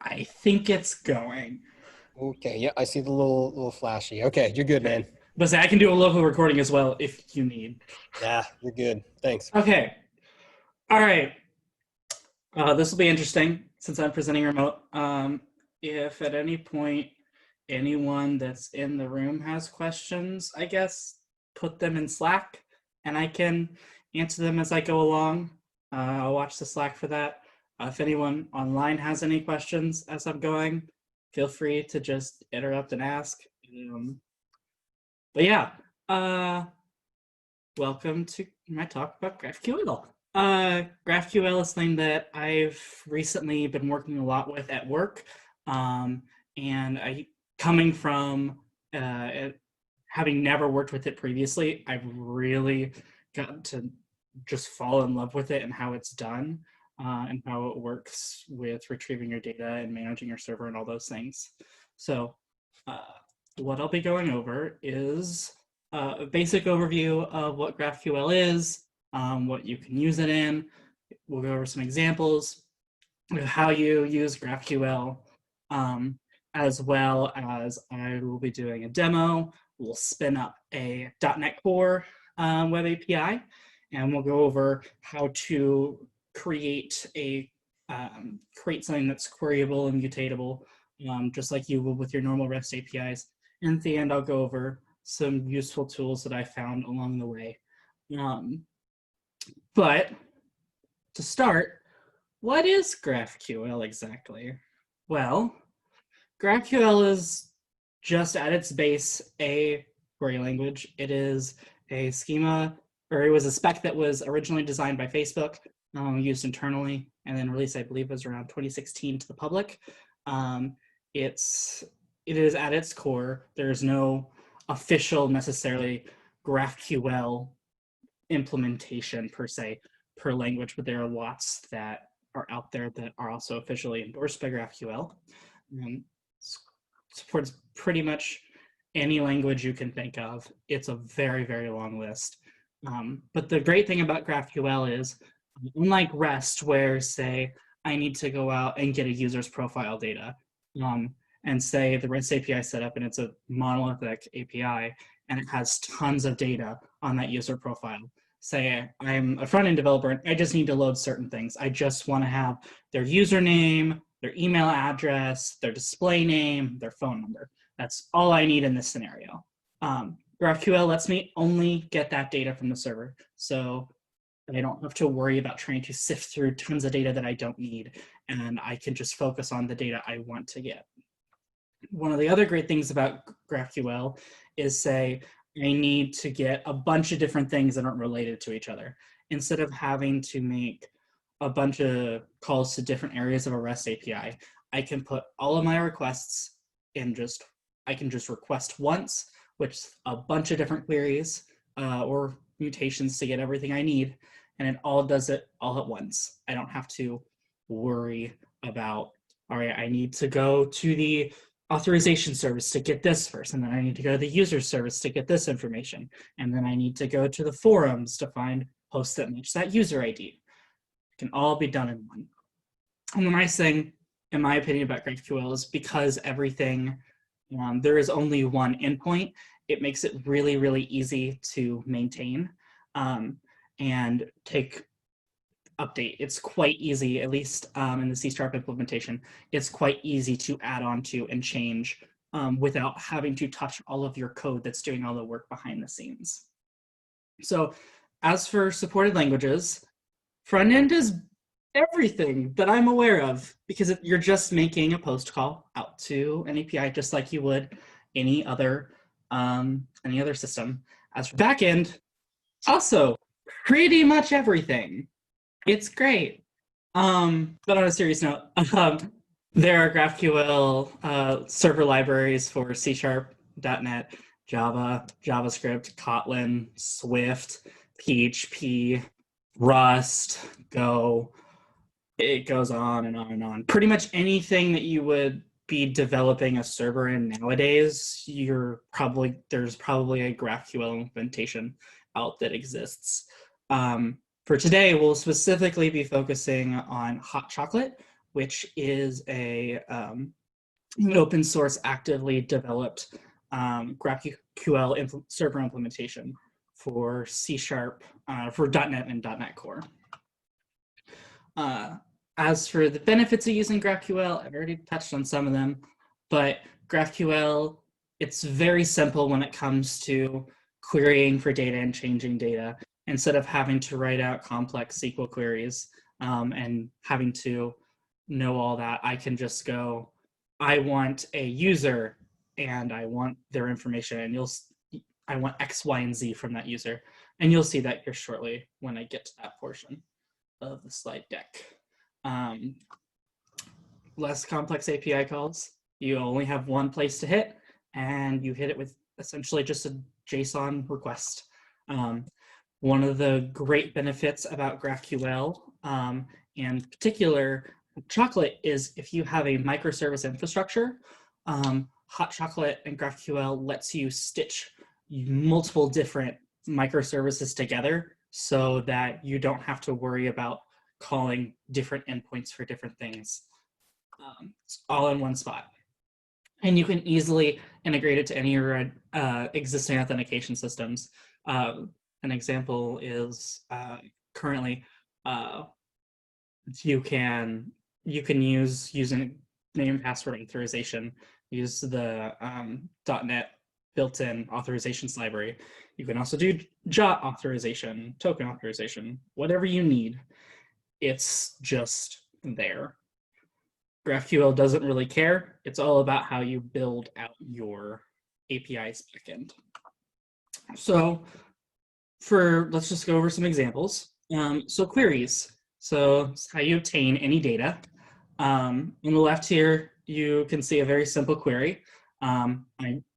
I think it's going. Okay, yeah, I see the little flashy. Okay, you're good, Okay. man. But say I can do a local recording as well if you need. Yeah, you're good. Thanks. Okay. All right. This will be interesting since I'm presenting remote. If at any point anyone that's in the room has questions, I guess put them in Slack and I can answer them as I go along. I'll watch the Slack for that. If anyone online has any questions as I'm going, feel free to just interrupt and ask. But yeah, uh, welcome to my talk about GraphQL. GraphQL is something that I've recently been working a lot with at work. And coming from having never worked with it previously, I've really gotten to just fall in love with it and how it's done and how it works with retrieving your data and managing your server and all those things. So uh, what I'll be going over is a basic overview of what GraphQL is, what you can use it in. We'll go over some examples of how you use GraphQL, as well as I will be doing a demo. We'll spin up a .NET Core web API, and we'll go over how to create create something that's queryable and mutatable, just like you will with your normal REST APIs. And at the end, I'll go over some useful tools that I found along the way. But to start, what is GraphQL exactly? Well, GraphQL is just at its base a query language. It is a schema, or it was a spec that was originally designed by Facebook, used internally, and then released, I believe, was around 2016 to the public. It is at its core. There's no official necessarily GraphQL implementation per se per language, but there are lots that are out there that are also officially endorsed by GraphQL. Supports pretty much any language you can think of. It's a very, very long list. But the great thing about GraphQL is, unlike REST, where say I need to go out and get a user's profile data, and say the REST API set up and it's a monolithic API and it has tons of data on that user profile. Say I'm a front-end developer and I just need to load certain things. I just want to have their username, their email address, their display name, their phone number. That's all I need in this scenario. GraphQL lets me only get that data from the server. So I don't have to worry about trying to sift through tons of data that I don't need. And I can just focus on the data I want to get. One of the other great things about GraphQL is, say, I need to get a bunch of different things that aren't related to each other. Instead of having to make a bunch of calls to different areas of a REST API, I can put all of my requests in I can just request once, which is a bunch of different queries or mutations to get everything I need, and it all does it all at once. I don't have to worry about, all right, I need to go to the authorization service to get this first, and then I need to go to the user service to get this information, and then I need to go to the forums to find posts that match that user ID. It can all be done in one. And the nice thing, in my opinion, about GraphQL is because everything, there is only one endpoint, it makes it really, really easy to maintain and update. It's quite easy, at least in the C# implementation, it's quite easy to add on to and change without having to touch all of your code that's doing all the work behind the scenes. So as for supported languages, front end is everything that I'm aware of, because you're just making a post call out to an API just like you would any other system. As for backend, also pretty much everything. It's great. But on a serious note, there are GraphQL server libraries for C#, .NET, Java, JavaScript, Kotlin, Swift, PHP, Rust, Go. It goes on and on and on. Pretty much anything that you would be developing a server in nowadays, there's probably a GraphQL implementation out that exists. For today, we'll specifically be focusing on HotChocolate, which is an open source, actively developed GraphQL server implementation for C#, for .NET and .NET Core. As for the benefits of using GraphQL, I've already touched on some of them, but GraphQL, it's very simple when it comes to querying for data and changing data. Instead of having to write out complex SQL queries and having to know all that, I can just go, I want a user and I want their information, and I want X, Y, and Z from that user. And you'll see that here shortly when I get to that portion of the slide deck. Less complex API calls. You only have one place to hit, and you hit it with essentially just a JSON request. One of the great benefits about GraphQL, in particular HotChocolate, is if you have a microservice infrastructure, HotChocolate and GraphQL lets you stitch multiple different microservices together so that you don't have to worry about calling different endpoints for different things. It's all in one spot. And you can easily integrate it to any of your existing authentication systems. An example is currently you can use using name and password authorization, use the .NET built-in authorizations library. You can also do JOT authorization, token authorization, whatever you need. It's just there. GraphQL doesn't really care. It's all about how you build out your APIs backend. So let's just go over some examples. So queries. So it's how you obtain any data. On the left here, you can see a very simple query. I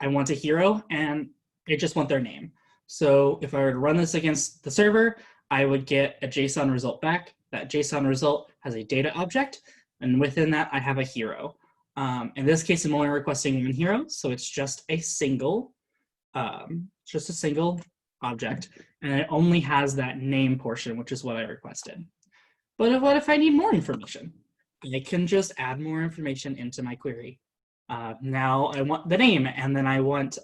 want a hero and I just want their name. So if I were to run this against the server, I would get a JSON result back. That JSON result has a data object, and within that I have a hero. In this case, I'm only requesting one hero, so it's just a single object, and it only has that name portion, which is what I requested. But what if I need more information? I can just add more information into my query. Now I want the name, and then I want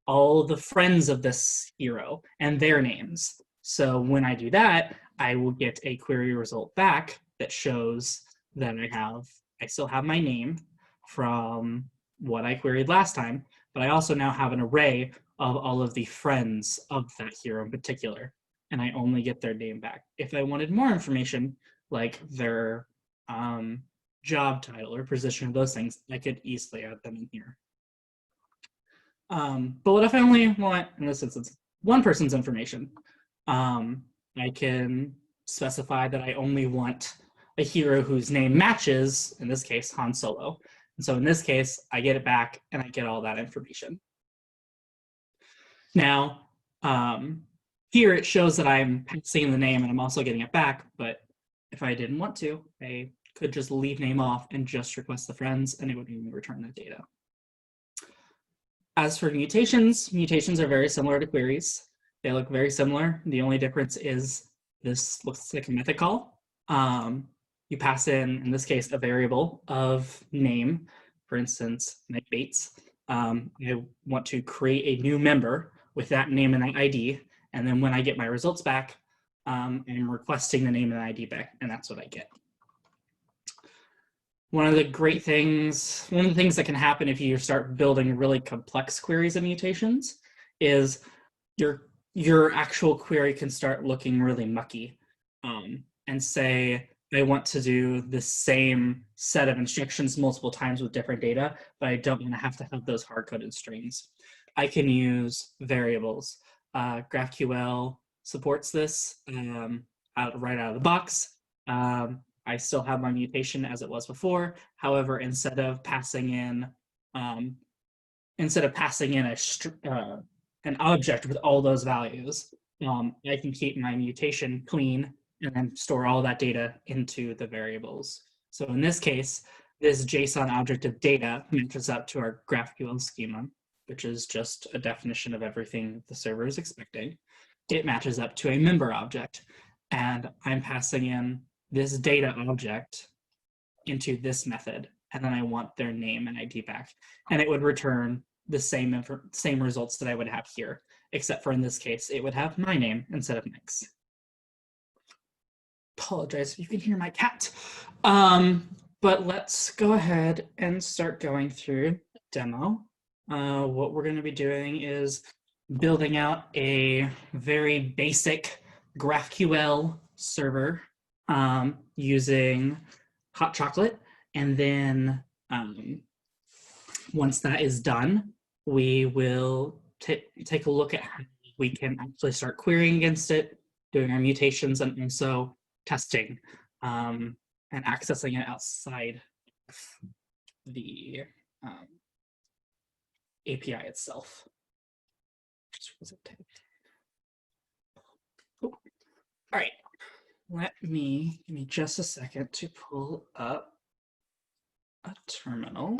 all the friends of this hero and their names. So when I do that, I will get a query result back that shows that I still have my name from what I queried last time, but I also now have an array of all of the friends of that hero in particular, and I only get their name back. If I wanted more information, like their job title or position, those things, I could easily add them in here. But what if I only want, in this instance, one person's information? I can specify that I only want a hero whose name matches, in this case, Han Solo. And so in this case, I get it back and I get all that information. Now, here it shows that I'm passing the name and I'm also getting it back, but if I didn't want to, I could just leave name off and just request the friends, and it would only return that data. As for mutations, mutations are very similar to queries. They look very similar. The only difference is this looks like a method call. You pass in this case, a variable of name. For instance, Nick Bates. I want to create a new member with that name and that ID. And then when I get my results back, I'm requesting the name and the ID back, and that's what I get. One of the things that can happen if you start building really complex queries of mutations is your actual query can start looking really mucky, and say, I want to do the same set of instructions multiple times with different data, but I don't want to have those hard-coded strings. I can use variables. GraphQL supports this right out of the box. I still have my mutation as it was before. However, instead of passing in an object with all those values, I can keep my mutation clean and then store all that data into the variables. So in this case, this JSON object of data matches up to our GraphQL schema, which is just a definition of everything the server is expecting. It matches up to a member object, and I'm passing in this data object into this method, and then I want their name and ID back. And it would return the same results that I would have here, except for in this case, it would have my name instead of Nick's. Apologize if you can hear my cat. But let's go ahead and start going through demo. What we're going to be doing is building out a very basic GraphQL server using HotChocolate. And then once that is done, we will take a look at how we can actually start querying against it, doing our mutations, and also testing and accessing it outside the API itself. Oh. All right, give me just a second to pull up a terminal.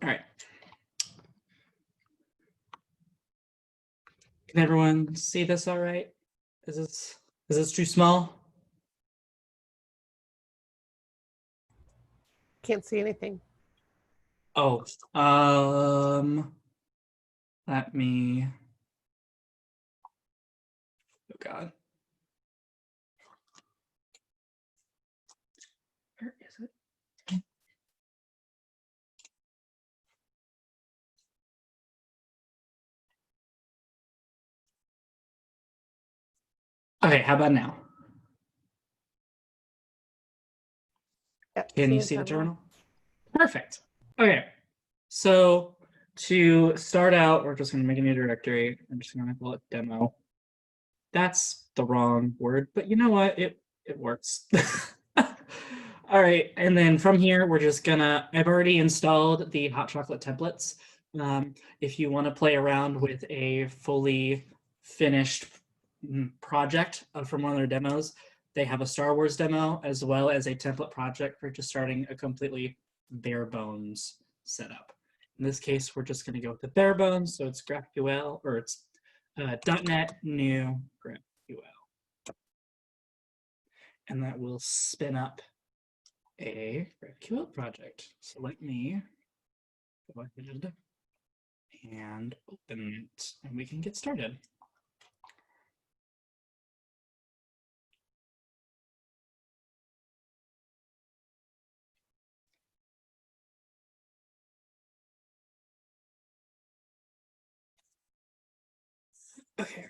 All right. Can everyone see this all right? Is this too small? Can't see anything. Oh, let me, oh God. Where is it? Okay, how about now? Yep, Can you a see the terminal? Perfect. Okay, so to start out, we're just going to make a new directory. I'm just going to call it demo. That's the wrong word, but you know what? It works. All right, and then from here, we're just gonna, I've already installed the HotChocolate templates. If you want to play around with a fully finished project from one of their demos, they have a Star Wars demo as well as a template project for just starting a completely bare bones setup. In this case, we're just going to go with the bare bones, so it's GraphQL, or it's .NET new GraphQL. And that will spin up a GraphQL project. So let me go ahead and open it, and we can get started. Okay.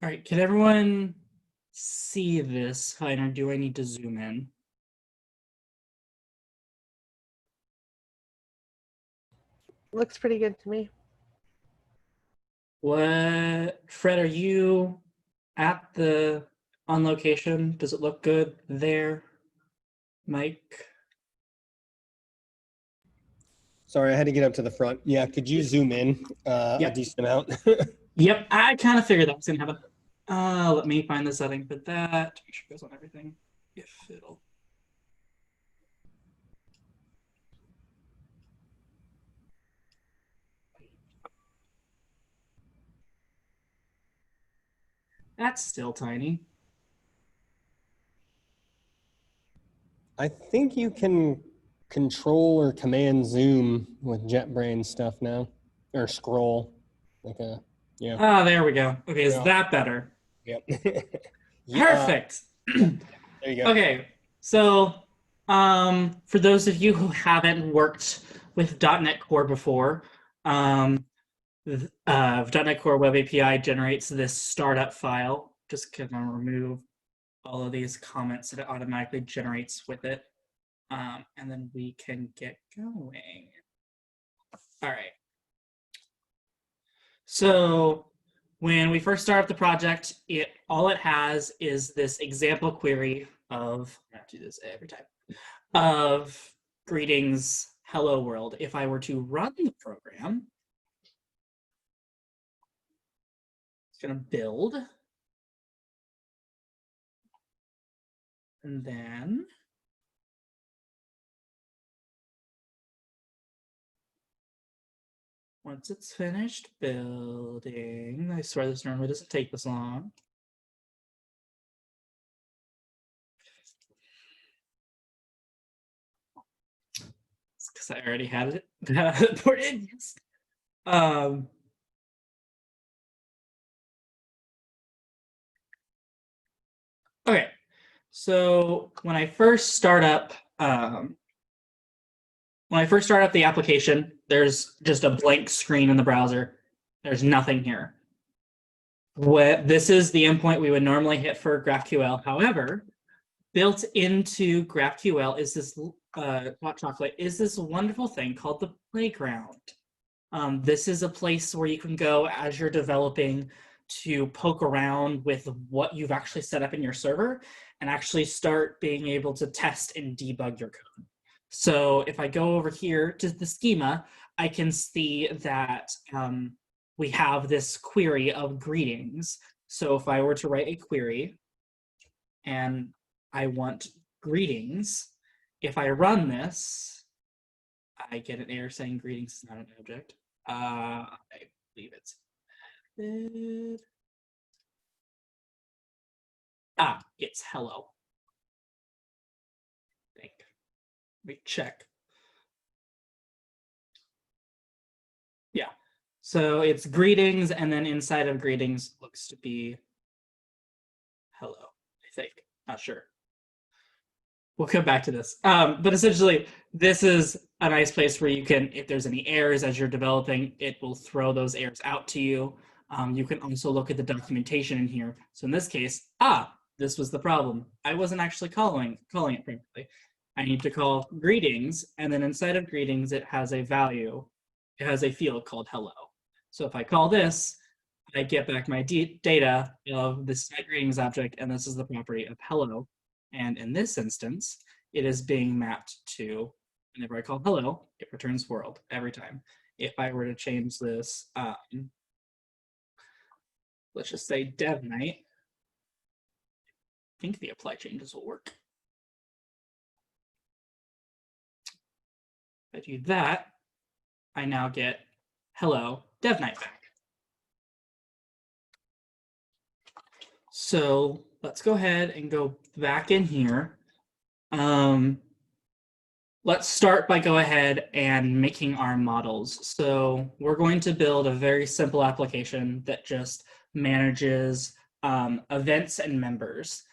All right, can everyone see this fine, or do I need to zoom in? Looks pretty good to me. What, Fred, are you on location? Does it look good there? Mike? Sorry, I had to get up to the front. Yeah, could you zoom in a decent amount? Yep, I kind of figured that was gonna happen. Let me find the setting for that. Make sure it goes on everything. If it'll. That's still tiny. I think you can control or command zoom with JetBrains stuff now, or scroll, like a, yeah. Ah, there we go. Okay, is Yeah. that better? Yep. Perfect. Yeah, there you go. Okay, so for those of you who haven't worked with .NET Core before, .NET Core Web API generates this startup file. Just gonna remove all of these comments that it automatically generates with it, and then we can get going. All right. So when we first start up the project, all it has is this example query of, I have to do this every time, of greetings, hello world. If I were to run the program, it's going to build. And then once it's finished building, I swear this normally doesn't take this long. It's because I already had it poured in. Okay, so when I first start up the application, there's just a blank screen in the browser. There's nothing here. This is the endpoint we would normally hit for GraphQL. However, built into GraphQL is this HotChocolate is this wonderful thing called the playground. This is a place where you can go as you're developing to poke around with what you've actually set up in your server and actually start being able to test and debug your code. So if I go over here to the schema, I can see that we have this query of greetings. So if I were to write a query and I want greetings, if I run this, I get an error saying greetings is not an object. I believe it's it's hello. I think. Let me check. Yeah. So it's greetings, and then inside of greetings looks to be hello, I think. Not sure. We'll come back to this. But essentially, this is a nice place where you can, if there's any errors as you're developing, it will throw those errors out to you. You can also look at the documentation in here. So in this case, this was the problem. I wasn't actually calling it properly. I need to call greetings, and then inside of greetings, it has a value. It has a field called hello. So if I call this, I get back my data of this greetings object, and this is the property of hello. And in this instance, it is being mapped to, whenever I call hello, it returns world every time. If I were to change this, let's just say dev night, I think the apply changes will work. If I do that, I now get hello dev night back. So let's go ahead and go back in here. Let's start by go ahead and making our models. So we're going to build a very simple application that just manages events and members.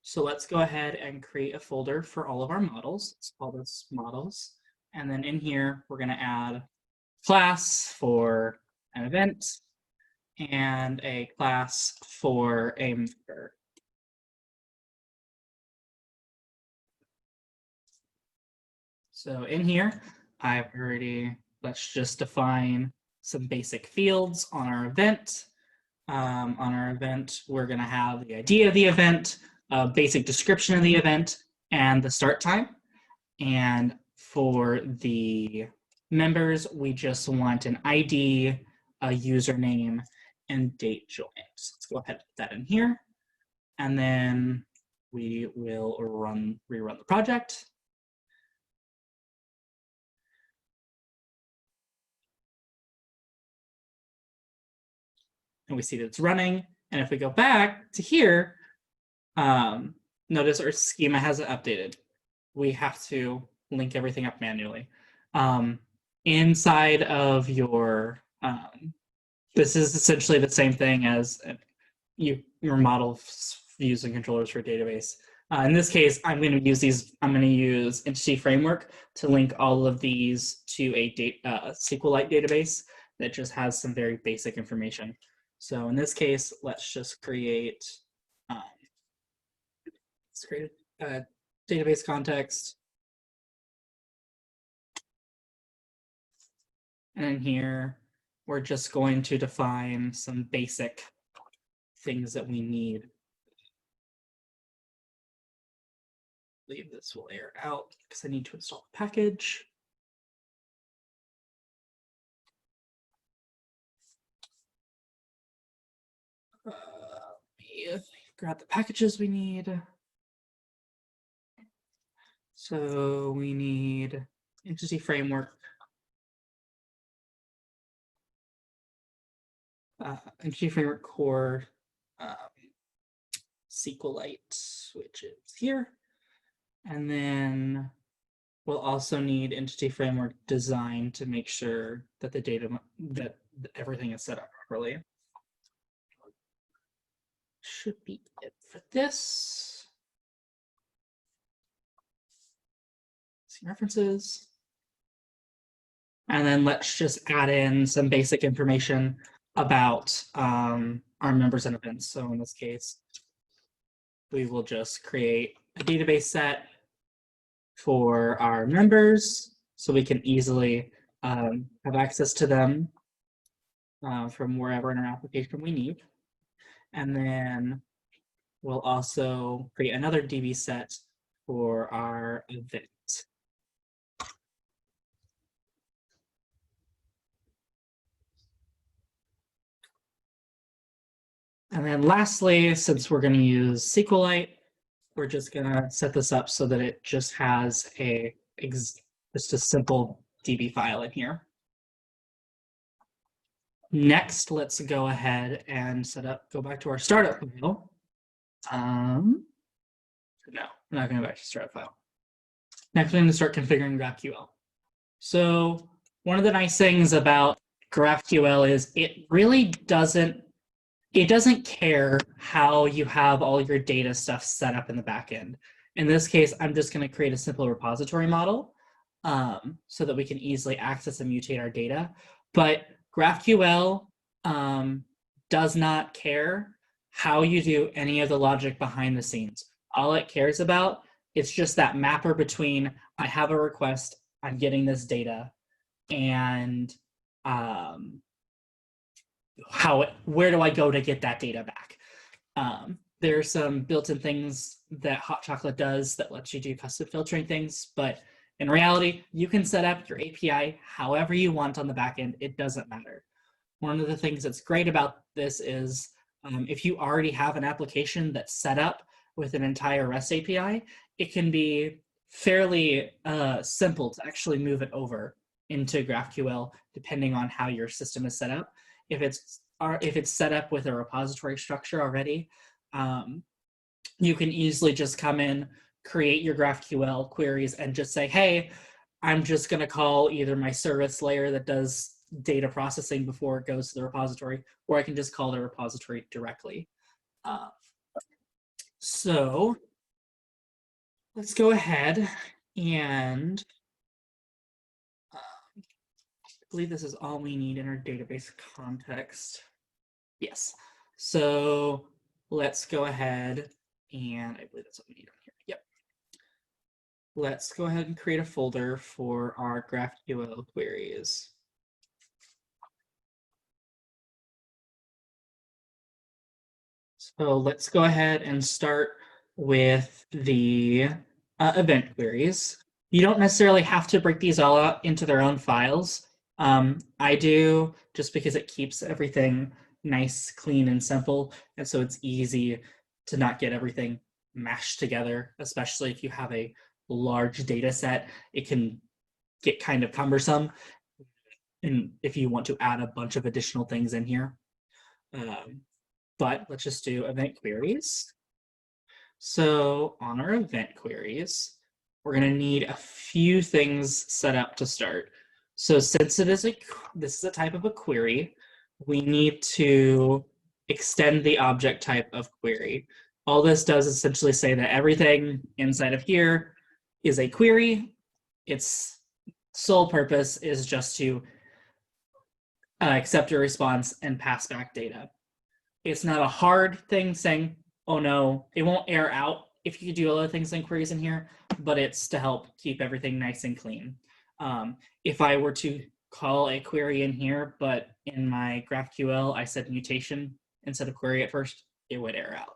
So let's go ahead and create a folder for all of our models. Let's call this models. And then in here, we're going to add class for an event and a class for a member. So in here, let's just define some basic fields on our event. On our event, we're going to have the ID of the event, a basic description of the event, and the start time. And for the members, we just want an ID, a username, and date joined. So let's go ahead and put that in here. And then we will rerun the project. And we see that it's running. And if we go back to here, notice our schema hasn't updated. We have to link everything up manually. Inside of your, this is essentially the same thing as your model views and controllers for a database. In this case, I'm going to use Entity Framework to link all of these to a SQLite database that just has some very basic information. So in this case, let's create a database context. And in here, we're just going to define some basic things that we need. I believe this will air out because I need to install the package. Let me grab the packages we need. So we need entity framework, entity framework core, SQLite, which is here. And then we'll also need entity framework design to make sure that the data, that everything is set up properly. Should be it for this. See references. And then let's just add in some basic information about our members and events. So in this case, we will just create a database set for our members so we can easily have access to them from wherever in our application we need. And then we'll also create another DB set for our event. And then lastly, since we're going to use SQLite, we're just going to set this up so that it just has just a simple DB file in here. Next, let's go ahead and go back to our startup file. No, we're not going to go back to startup file. Next, we're going to start configuring GraphQL. So one of the nice things about GraphQL is it really doesn't care how you have all your data stuff set up in the back end. In this case, I'm just going to create a simple repository model so that we can easily access and mutate our data. But GraphQL does not care how you do any of the logic behind the scenes. All it cares about is just that mapper between I have a request, I'm getting this data, and where do I go to get that data back? There are some built-in things that HotChocolate does that lets you do custom filtering things, but in reality, you can set up your API however you want on the back end. It doesn't matter. One of the things that's great about this is if you already have an application that's set up with an entire REST API, it can be fairly simple to actually move it over into GraphQL depending on how your system is set up. If it's set up with a repository structure already, you can easily just come in, create your GraphQL queries, and just say, hey, I'm just going to call either my service layer that does data processing before it goes to the repository, or I can just call the repository directly. So let's go ahead and I believe this is all we need in our database context. Yes. So let's go ahead and I believe that's what we need on here. Yep. Let's go ahead and create a folder for our GraphQL queries. So let's go ahead and start with the event queries. You don't necessarily have to break these all out into their own files. I do, just because it keeps everything nice, clean, and simple. And so it's easy to not get everything mashed together, especially if you have a large data set. It can get kind of cumbersome. And if you want to add a bunch of additional things in here. But let's just do event queries. So on our event queries, we're going to need a few things set up to start. So since this is a type of a query, we need to extend the object type of query. All this does is essentially say that everything inside of here is a query. Its sole purpose is just to accept a response and pass back data. It's not a hard thing saying, oh no, it won't error out if you do other things and queries in here, but it's to help keep everything nice and clean. If I were to call a query in here, but in my GraphQL, I said mutation instead of query at first, it would error out.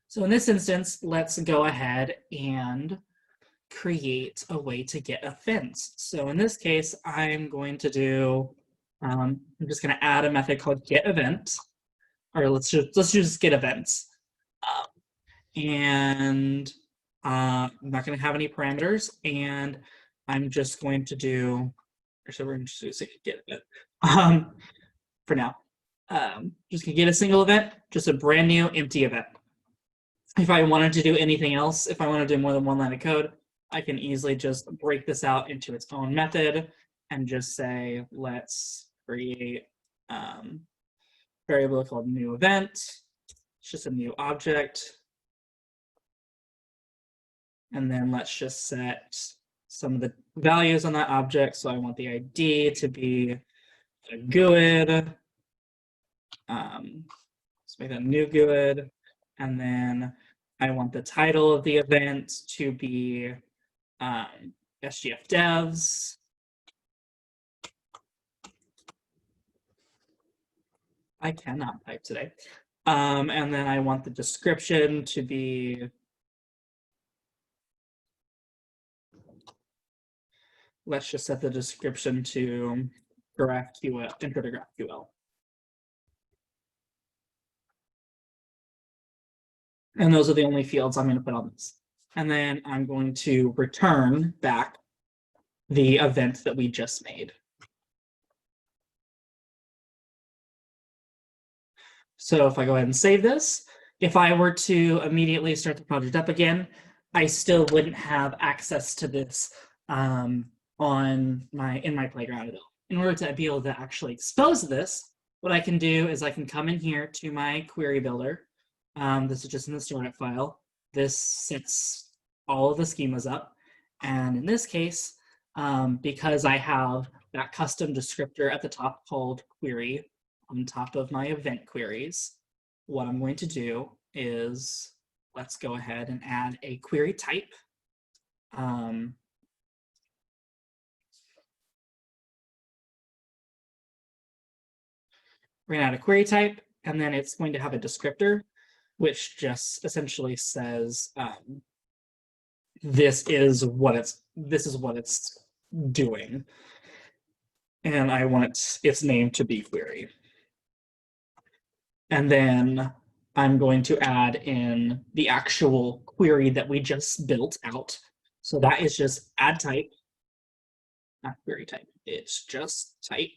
So in this instance, let's go ahead and create a way to get events. So in this case, I'm going to do, I'm just going to add a method called getEvent, or let's just get events. And I'm not going to have any parameters, and I'm just going to do, so we're going to say get event for now. Just gonna get a single event, just a brand new empty event. If I wanted to do anything else, if I want to do more than one line of code, I can easily just break this out into its own method and just say, let's create a variable called new event. It's just a new object. And then let's just set some of the values on that object. So I want the ID to be a GUID. Let's make that new GUID. And then I want the title of the event to be SGF devs. I cannot type today. And then I want the description to be let's just set the description to GraphQL, intro to GraphQL. And those are the only fields I'm going to put on this. And then I'm going to return back the event that we just made. So if I go ahead and save this, if I were to immediately start the project up again, I still wouldn't have access to this in my playground at all. In order to be able to actually expose this, what I can do is I can come in here to my query builder. This is just in the startup file. This sets all of the schemas up. And in this case, because I have that custom descriptor at the top called query on top of my event queries, what I'm going to do is let's go ahead and add a query type. We're going to add a query type, and then it's going to have a descriptor, which just essentially says this is what it's doing, and I want its name to be query. And then I'm going to add in the actual query that we just built out. So that is just add type, not query type. It's just type.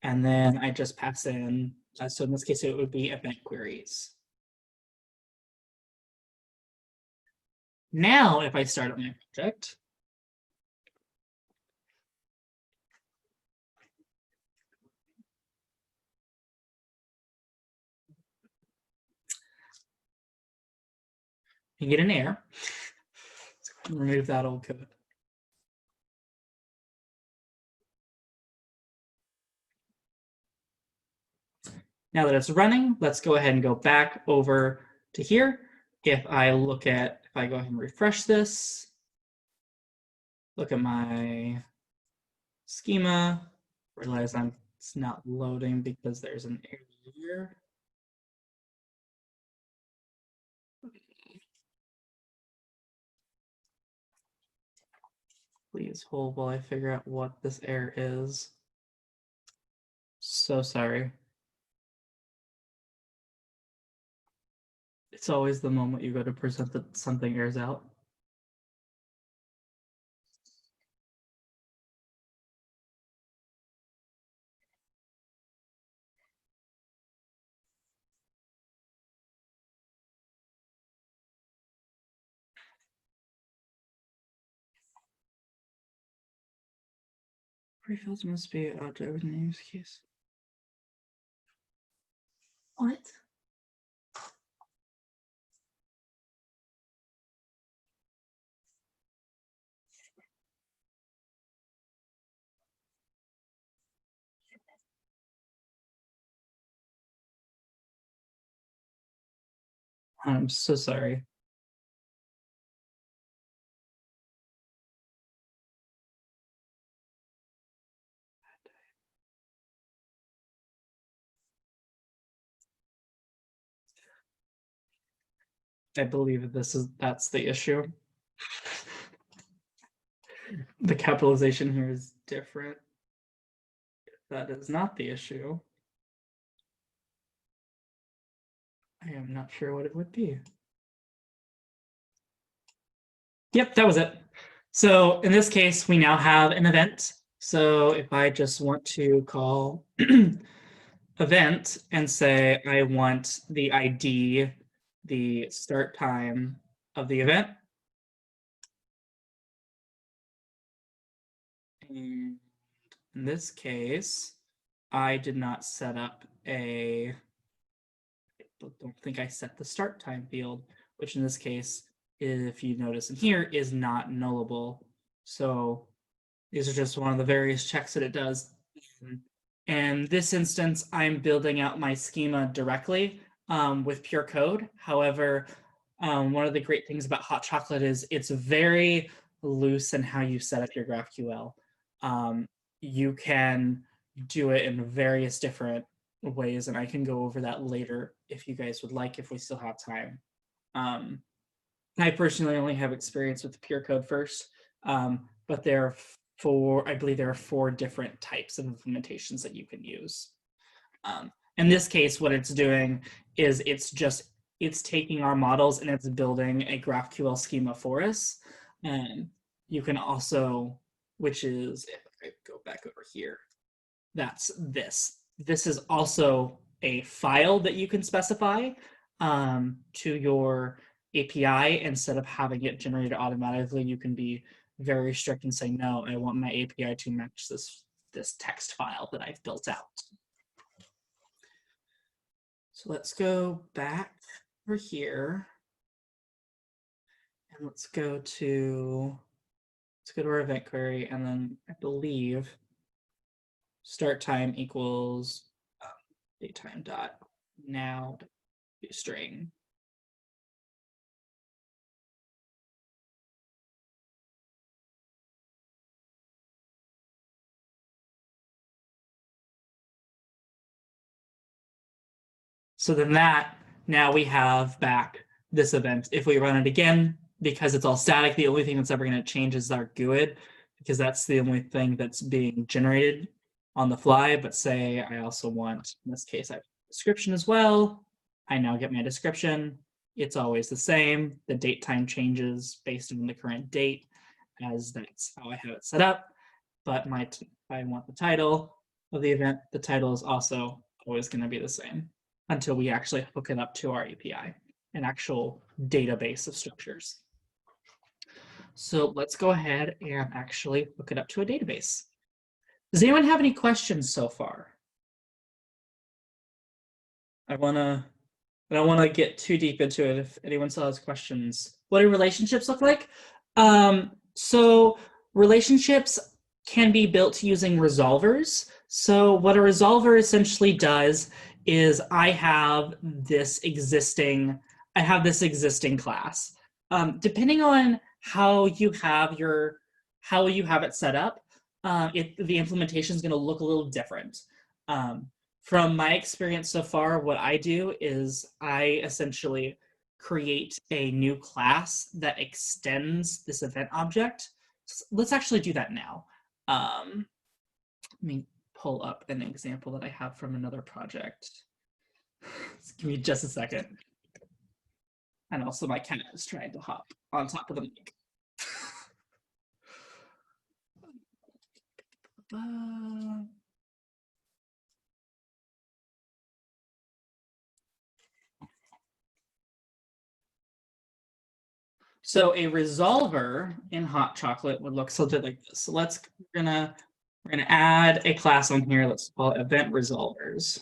And then I just pass in, so in this case, it would be event queries. Now, if I start up my project, you get an error. Let's remove that old code. Now that it's running, let's go ahead and go back over to here. If I go ahead and refresh this, look at my schema, realize it's not loading because there's an error here. Please hold while I figure out what this error is. So sorry. It's always the moment you go to present that something errors out. Prefields must be object with name use case. What? I'm so sorry. I believe that's the issue. The capitalization here is different. That is not the issue. I am not sure what it would be. Yep, that was it. So in this case, we now have an event. So if I just want to call event and say I want the ID, the start time of the event. And in this case, I did not set up I don't think I set the start time field, which in this case, if you notice in here, is not nullable. So these are just one of the various checks that it does. In this instance, I'm building out my schema directly with pure code. However, one of the great things about HotChocolate is it's very loose in how you set up your GraphQL. You can do it in various different ways, and I can go over that later if you guys would like, if we still have time. I personally only have experience with the pure code first, but I believe there are 4 different types of implementations that you can use. In this case, what it's doing is it's taking our models and it's building a GraphQL schema for us. And you can also, which is, if I go back over here, that's this. This is also a file that you can specify to your API. Instead of having it generated automatically, you can be very strict and say, no, I want my API to match this text file that I've built out. So let's go back over here. And let's go to our event query, and then I believe start time equals datetime dot now string. So then now we have back this event. If we run it again, because it's all static, the only thing that's ever going to change is our GUID, because that's the only thing that's being generated on the fly. But say I also want, in this case, I have a description as well. I now get my description. It's always the same. The date time changes based on the current date, as that's how I have it set up. But if I want the title of the event, the title is also always going to be the same until we actually hook it up to our API, an actual database of structures. So let's go ahead and actually hook it up to a database. Does anyone have any questions so far? I don't want to get too deep into it if anyone still has questions. What do relationships look like? So relationships can be built using resolvers. So what a resolver essentially does is I have this existing class. Depending on how you have it set up, the implementation is going to look a little different. From my experience so far, what I do is I essentially create a new class that extends this event object. So let's actually do that now. Let me pull up an example that I have from another project. Just give me just a second. And also my cat is trying to hop on top of the mic. So a resolver in HotChocolate would look something like this. So we're gonna add a class on here. Let's call it event resolvers.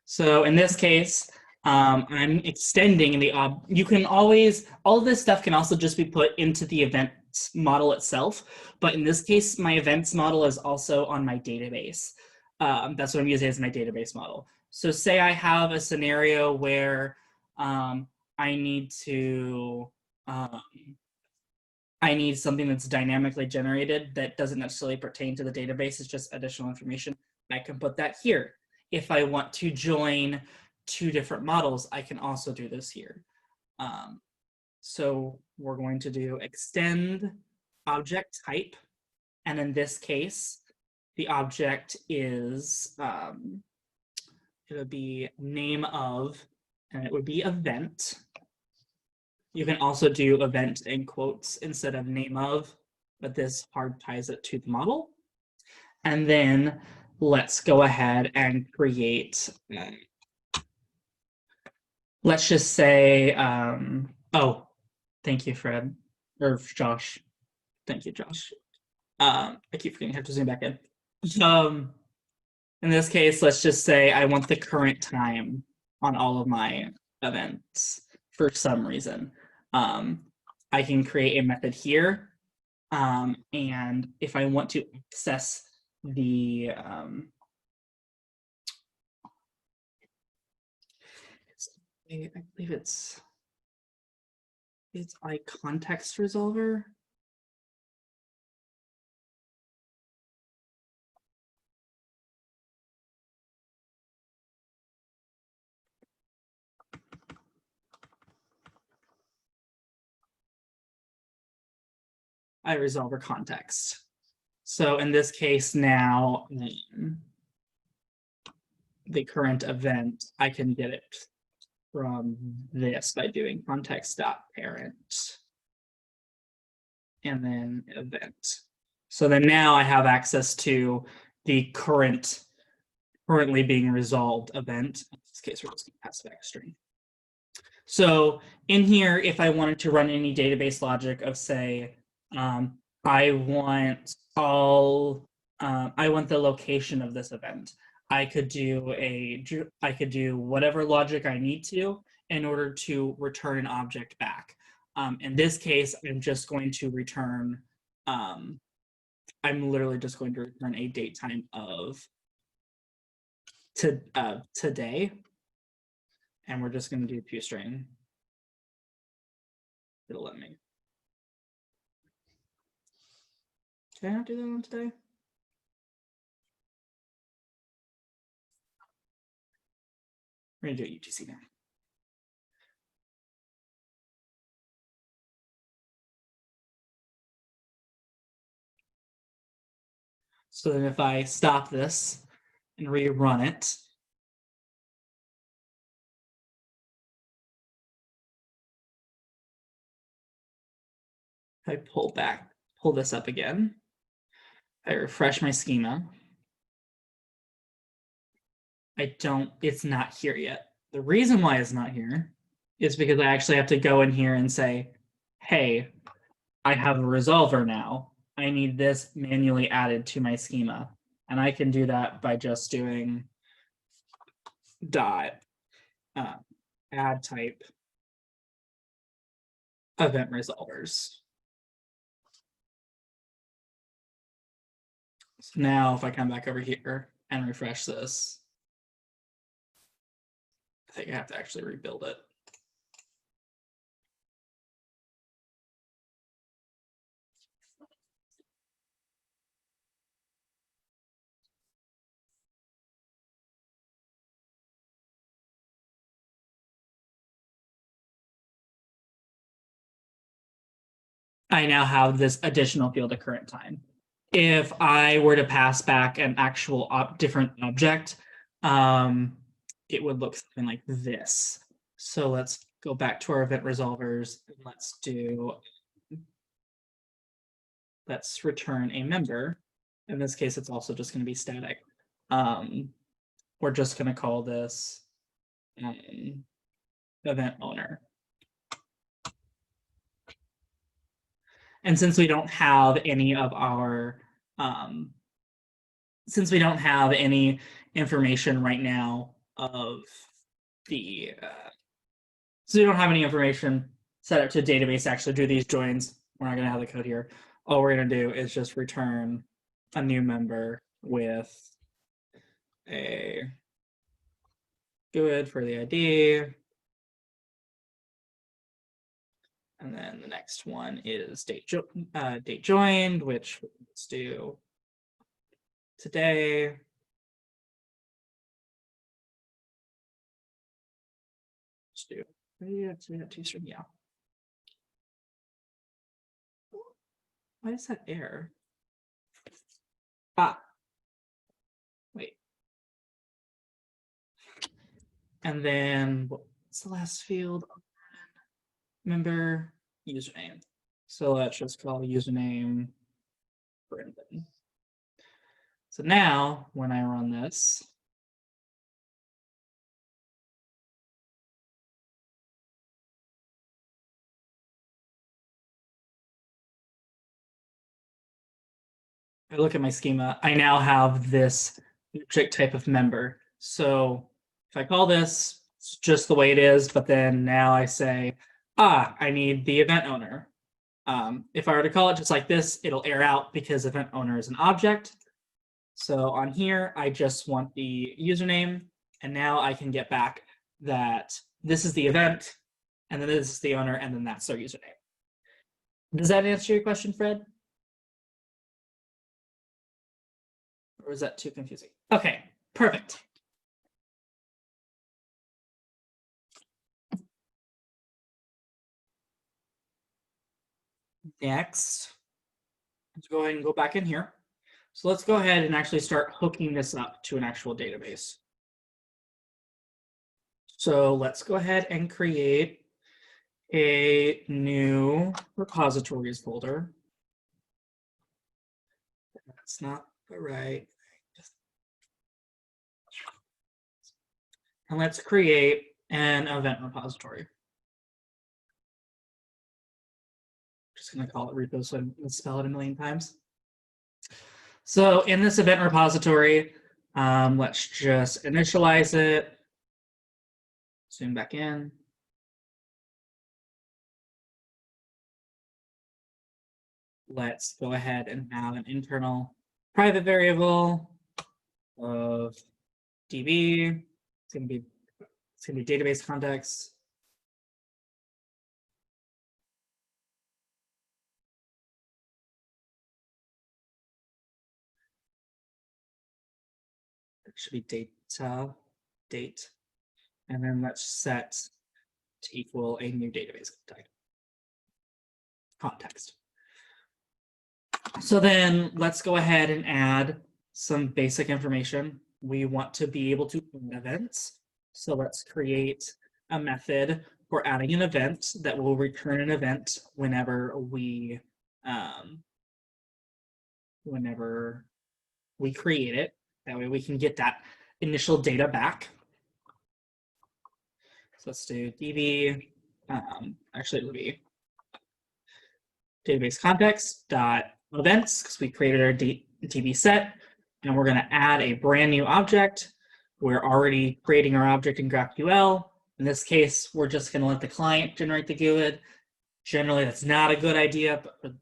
So in this case, I'm extending you can always, all of this stuff can also just be put into the events model itself. But in this case, my events model is also on my database. That's what I'm using as my database model. So say I have a scenario where I need something that's dynamically generated that doesn't necessarily pertain to the database. It's just additional information. I can put that here. If I want to join two different models, I can also do this here. So we're going to do extend object type. And in this case, the object is, it would be name of, and it would be event. You can also do event in quotes instead of name of, but this hard ties it to the model. And then let's go ahead and create, let's just say, oh, thank you, Fred, or Josh. Thank you, Josh. I keep forgetting I have to zoom back in. In this case, let's just say I want the current time on all of my events for some reason. I can create a method here. And if I want to access the I believe it's context resolver. Resolver context. So in this case now, the current event, I can get it from this by doing context.parent and then event. So then now I have access to the currently being resolved event. In this case, we're just going to pass back a string. So in here, if I wanted to run any database logic of say, I want the location of this event. I could do whatever logic I need to in order to return an object back. In this case, I'm just going to return, I'm literally just going to return a date time of today. And we're just going to do toString. It'll let me. Can I not do that one today? We're going to do it UTC now. So then if I stop this and rerun it, I pull this up again. I refresh my schema. It's not here yet. The reason why it's not here is because I actually have to go in here and say, hey, I have a resolver now. I need this manually added to my schema. And I can do that by just doing dot add type event resolvers. So now if I come back over here and refresh this, I think I have to actually rebuild it. I now have this additional field of current time. If I were to pass back an actual different object, it would look something like this. So let's go back to our event resolvers. And let's return a member. In this case, it's also just going to be static. We're just going to call this event owner. And since we don't have any of our, since we don't have any information right now of the, so we don't have any information set up to database to actually do these joins, we're not going to have the code here. All we're going to do is just return a new member with a good for the ID. And then the next one is date joined, which let's do today. Let's do. Yeah, toString. Yeah. Why is that error? Ah. Wait. And then what's the last field? Remember username. So let's just call username Brenden. So now when I run this, I look at my schema, I now have this object type of member. So if I call this, it's just the way it is, but then now I say, I need the event owner. If I were to call it just like this, it'll error out because event owner is an object. So on here, I just want the username, and now I can get back that this is the event, and then this is the owner, and then that's their username. Does that answer your question, Fred? Or is that too confusing? Okay, perfect. Next, let's go ahead and go back in here. So let's go ahead and actually start hooking this up to an actual database. So let's go ahead and create a new repositories folder. That's not the right. And let's create an event repository. Just going to call it repo so I can spell it a million times. So in this event repository, let's just initialize it. Zoom back in. Let's go ahead and have an internal private variable of DB. It's going to be database context. It should be date. And then let's set to equal a new database context. So then let's go ahead and add some basic information. We want to be able to add events. So let's create a method for adding an event that will return an event whenever we create it. That way we can get that initial data back. So let's do DB, actually it would be database context dot events, because we created our DB set, and we're going to add a brand new object. We're already creating our object in GraphQL. In this case, we're just going to let the client generate the GUID. Generally, that's not a good idea, but for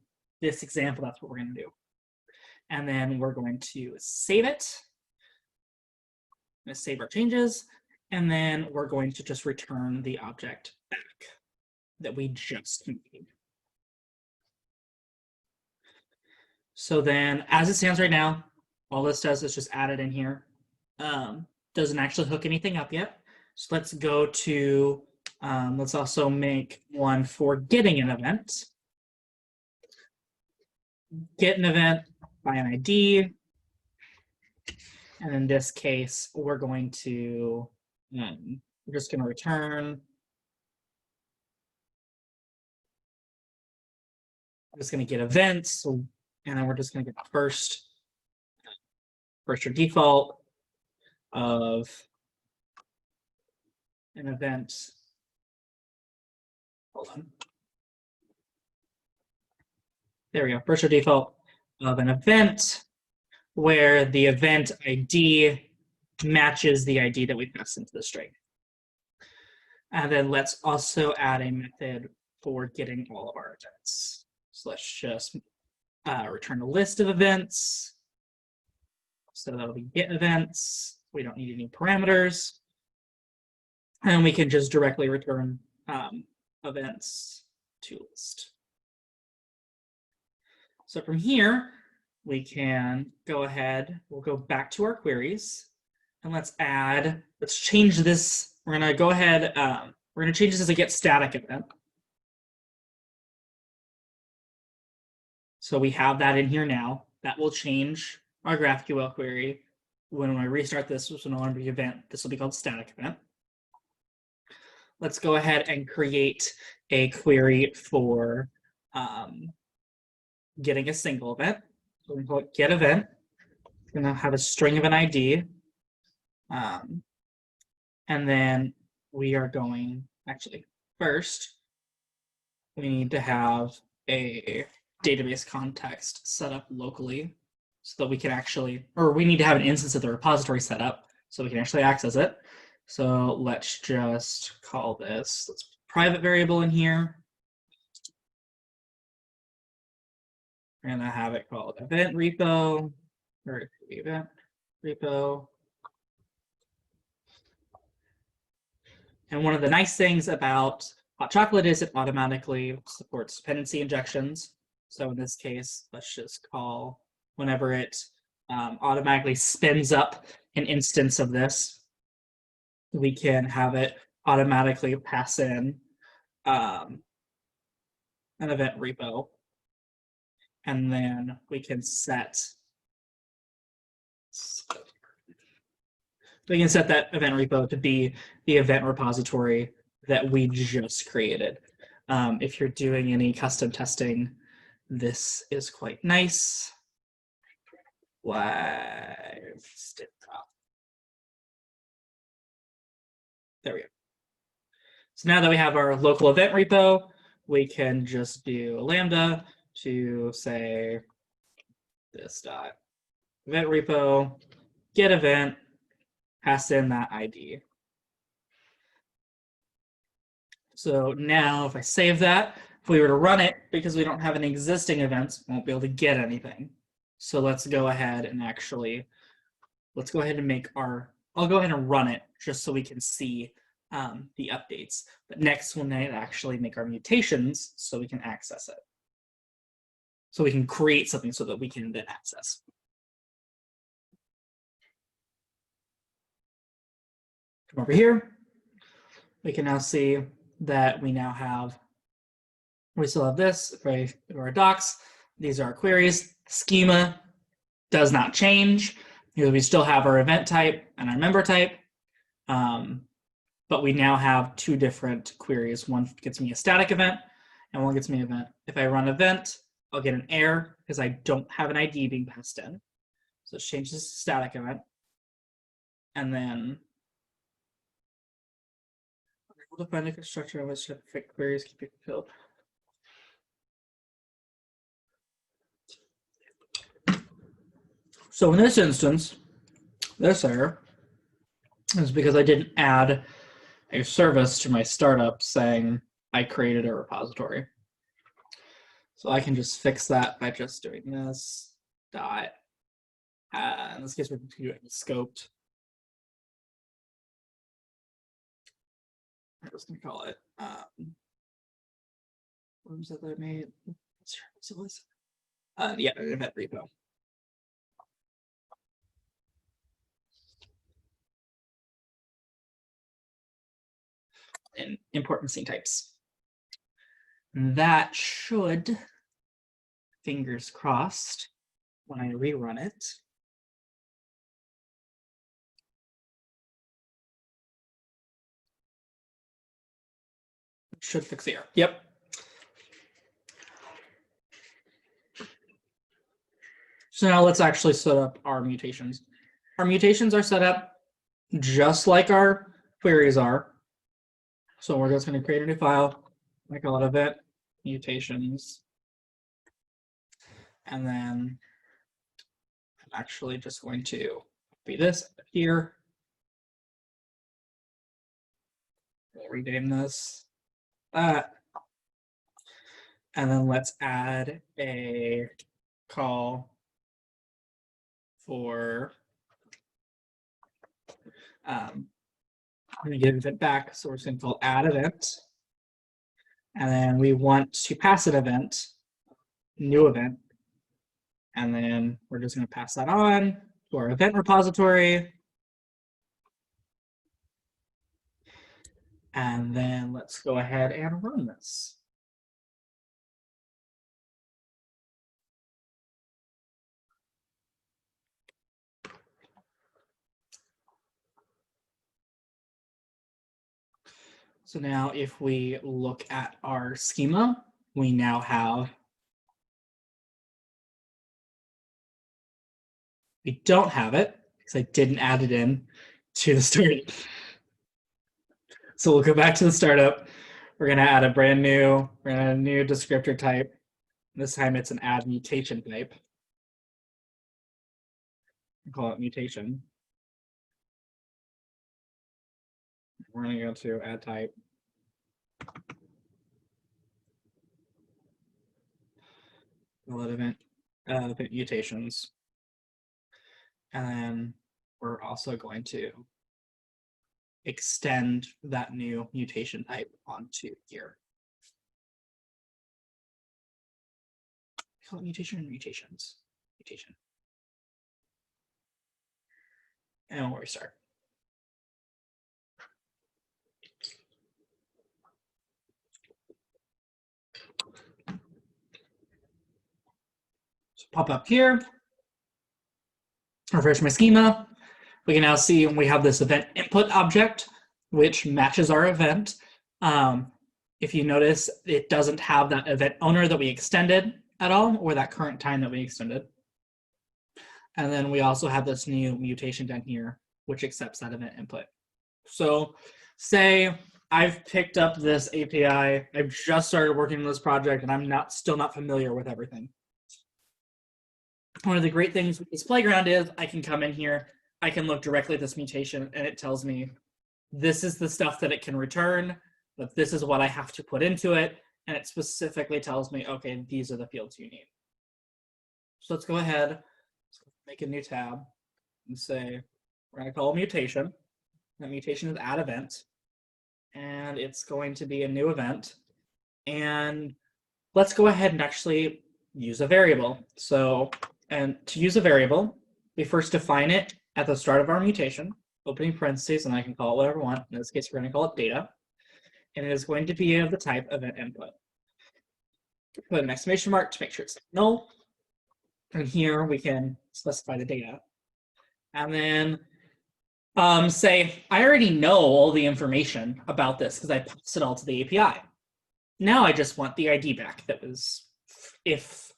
this example, that's what we're going to do. And then we're going to save it. I'm going to save our changes, and then we're going to just return the object back that we just made. So then, as it stands right now, all this does is just add it in here. Doesn't actually hook anything up yet. So let's go to, let's also make one for getting an event. Get an event by an ID. And in this case, we're going to, we're just going to return. I'm just going to get events, and then we're just going to get the first or default of an event. Hold on. There we go. First or default of an event where the event ID matches the ID that we passed into the string. And then let's also add a method for getting all of our events. So let's just return a list of events. So that'll be get events. We don't need any parameters. And we can just directly return events to list. So from here, we can go ahead, we'll go back to our queries, and let's change this. We're gonna go ahead, We're going to change this as a get static event. So we have that in here now. That will change our GraphQL query. When I restart this will no longer be event. This will be called static event. Let's go ahead and create a query for getting a single event. So we call it get event. It's going to have a string of an ID. And then we are going, actually, first, we need to have a database context set up locally so that we can actually, or we need to have an instance of the repository set up so we can actually access it. So let's just call this, let's put a private variable in here. We're gonna have it called event repo, or event repo. And one of the nice things about HotChocolate is it automatically supports dependency injections. So in this case, let's just call, whenever it automatically spins up an instance of this, we can have it automatically pass in an event repo. And then we can set that event repo to be the event repository that we just created. If you're doing any custom testing, this is quite nice. There we go. So now that we have our local event repo, we can just do a lambda to say this dot event repo, get event, pass in that ID. So now if I save that, if we were to run it, because we don't have any existing events, we won't be able to get anything. So let's go ahead and actually, let's go ahead and make our, I'll go ahead and run it just so we can see the updates. But next we'll need to actually make our mutations so we can access it. So we can create something so that we can then access. Come over here. We can now see that we now have, we still have this, right? Our docs. These are our queries. Schema does not change. We still have our event type and our member type. But we now have two different queries. One gets me a static event and one gets me an event. If I run event, I'll get an error because I don't have an ID being passed in. So let's change this to static event. And then we'll define a constructor in which specific queries can be fulfilled. So in this instance, this error is because I didn't add a service to my startup saying I created a repository. So I can just fix that by just doing this dot. In this case, we're doing scoped. I'm just gonna call it. What was that I made? Yeah, an event repo. And import missing types. And that should, fingers crossed, when I rerun it, should fix the error. Yep. So now let's actually set up our mutations. Our mutations are set up just like our queries are. So we're just going to create a new file. I call it event mutations. And then I'm actually just going to copy this here. We'll rename this that. And then let's add a call for I'm going to give it back, so we're just going to call add event. And then we want to pass an event, new event. And then we're just going to pass that on to our event repository. And then let's go ahead and run this. So now if we look at our schema, we now have, we don't have it because I didn't add it in to the start. So we'll go back to the startup. We're going to add a brand new, descriptor type. This time it's an add mutation type. We'll call it mutation. We're going to go to add type. Let event mutations. And then we're also going to extend that new mutation type onto here. Call it mutation and mutations. Mutation. And we'll restart. So pop up here, refresh my schema. We can now see we have this event input object, which matches our event. If you notice, it doesn't have that event owner that we extended at all, or that current time that we extended. And then we also have this new mutation down here, which accepts that event input. So say I've picked up this API, I've just started working on this project, and I'm still not familiar with everything. One of the great things with this playground is I can come in here, I can look directly at this mutation, and it tells me this is the stuff that it can return, but this is what I have to put into it, and it specifically tells me, okay, these are the fields you need. So let's go ahead, make a new tab, and say, we're going to call it mutation. That mutation is add event, and it's going to be a new event. And let's go ahead and actually use a variable. So, and to use a variable, we first define it at the start of our mutation, opening parentheses, and I can call it whatever I want. In this case, we're going to call it data. And it is going to be of the type event input. Put an exclamation mark to make sure it's null. And here we can specify the data. And then say, I already know all the information about this because I passed it all to the API. Now I just want the ID back. That was if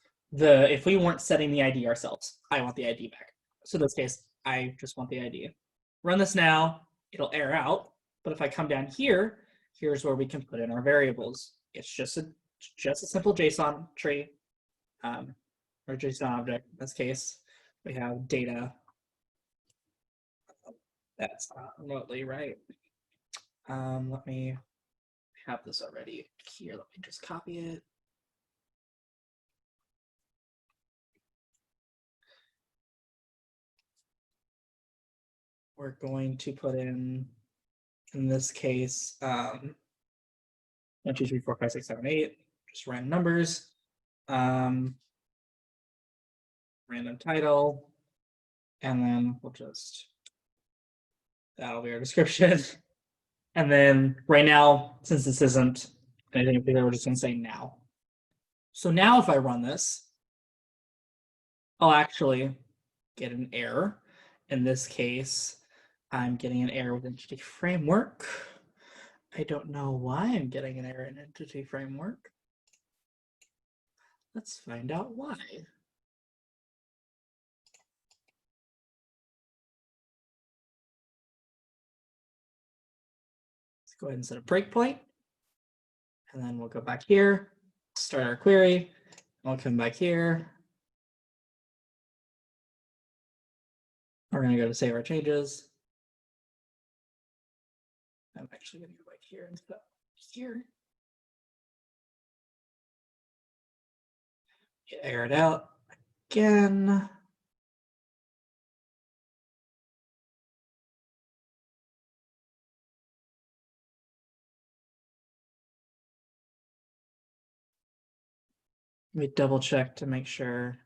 we weren't setting the ID ourselves, I want the ID back. So in this case, I just want the ID. Run this now, it'll error out. But if I come down here, here's where we can put in our variables. It's just a simple JSON tree, or JSON object. In this case, we have data. That's not remotely right. Let me have this already here. Let me just copy it. We're going to put in this case, 1, 2, 3, 4, 5, 6, 7, 8, just random numbers. Random title, and then we'll just, that'll be our description. And then right now, since this isn't anything in particular, we're just gonna say now. So now if I run this, I'll actually get an error. In this case, I'm getting an error with Entity Framework. I don't know why I'm getting an error in Entity Framework. Let's find out why. Let's go ahead and set a breakpoint. And then we'll go back here, start our query, and we'll come back here. We're going to go to save our changes. I'm actually going to go back here and stuff here. Error it out again. Let me double check to make sure.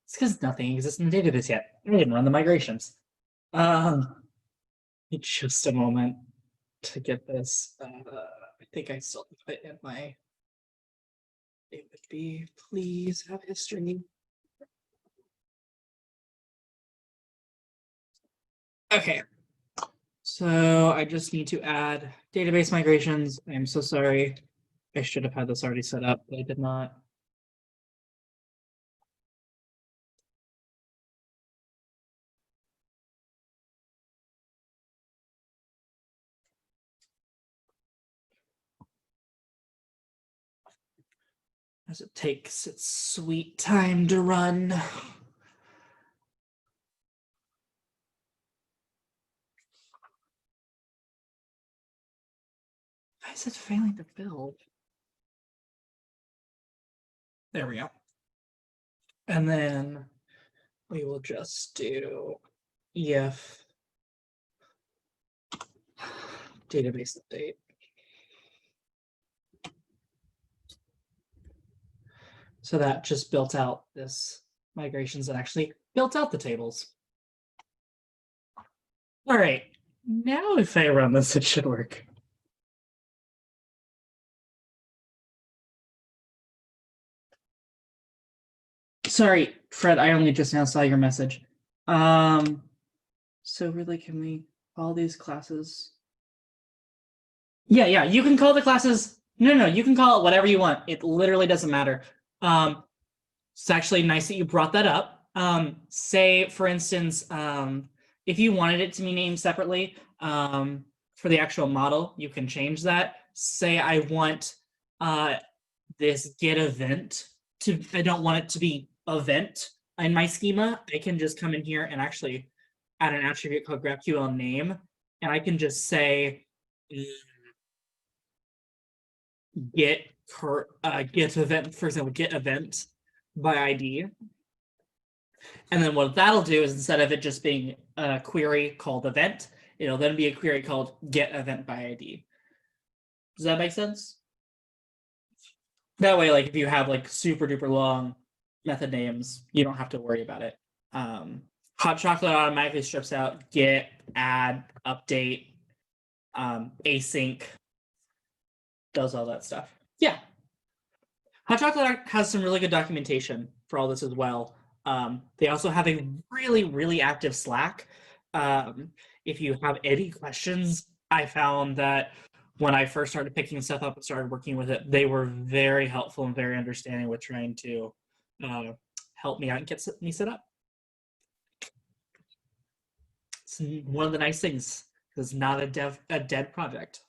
It's because nothing exists in the database yet. I didn't run the migrations. Just a moment to get this. I think I still have it in my. It would be please have history. Okay. So I just need to add database migrations. I'm so sorry. I should have had this already set up, but I did not. As it takes its sweet time to run. Why is it failing to build? There we go. And then we will just do EF database update. So that just built out this migrations and actually built out the tables. All right, now if I run this, it should work. Sorry, Fred, I only just now saw your message. So really, can we call these classes? Yeah, you can call the classes. No, you can call it whatever you want. It literally doesn't matter. It's actually nice that you brought that up. Say, for instance, if you wanted it to be named separately for the actual model, you can change that. Say I want this get event to, I don't want it to be event in my schema. I can just come in here and actually add an attribute called GraphQL name, and I can just say get event, for example, get event by ID. And then what that'll do is instead of it just being a query called event, it'll then be a query called get event by ID. Does that make sense? That way, like if you have like super duper long method names, you don't have to worry about it. HotChocolate automatically strips out get, add, update, async, does all that stuff. Yeah. HotChocolate has some really good documentation for all this as well. They also have a really, really active Slack. If you have any questions, I found that when I first started picking stuff up and started working with it, they were very helpful and very understanding with trying to help me out and get me set up. It's one of the nice things. It's not a dead project.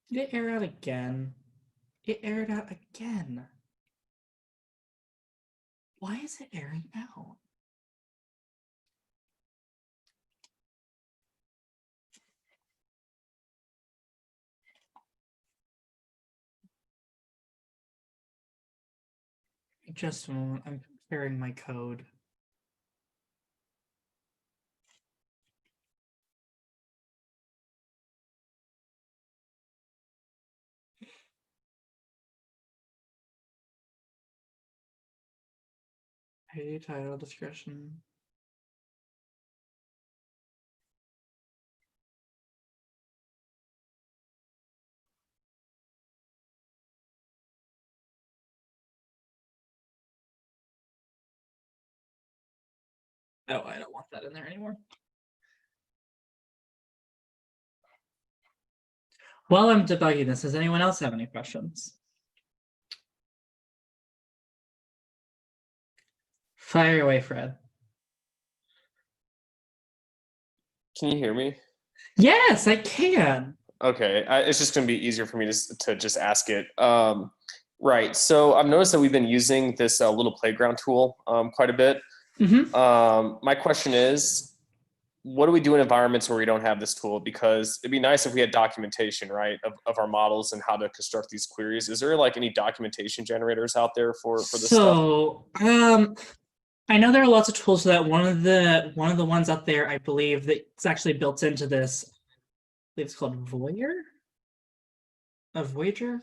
Did it air out again? It aired out again. Why is it airing out? Just a moment, I'm comparing my code. ID title description. Oh, I don't want that in there anymore. While I'm debugging this, does anyone else have any questions? Fire away, Fred. Can you hear me? Yes, I can. Okay, it's just going to be easier for me to just ask it. Right, so I've noticed that we've been using this little playground tool quite a bit. My question is, what do we do in environments where we don't have this tool? Because it'd be nice if we had documentation, right, of our models and how to construct these queries. Is there like any documentation generators out there for this stuff? So, I know there are lots of tools for that. One of the ones up there, I believe, that's actually built into this believe it's called Voyager,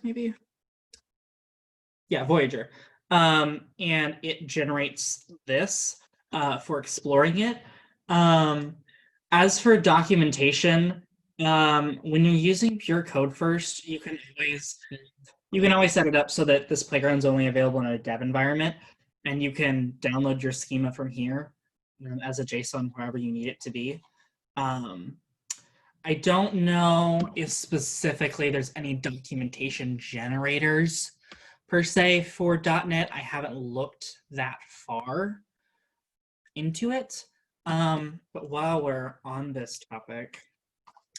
maybe? Yeah, Voyager. And it generates this for exploring it. As for documentation, when you're using pure code first, you can always set it up so that this playground is only available in a dev environment, and you can download your schema from here as a JSON wherever you need it to be. I don't know if specifically there's any documentation generators per se for .NET. I haven't looked that far into it. But while we're on this topic,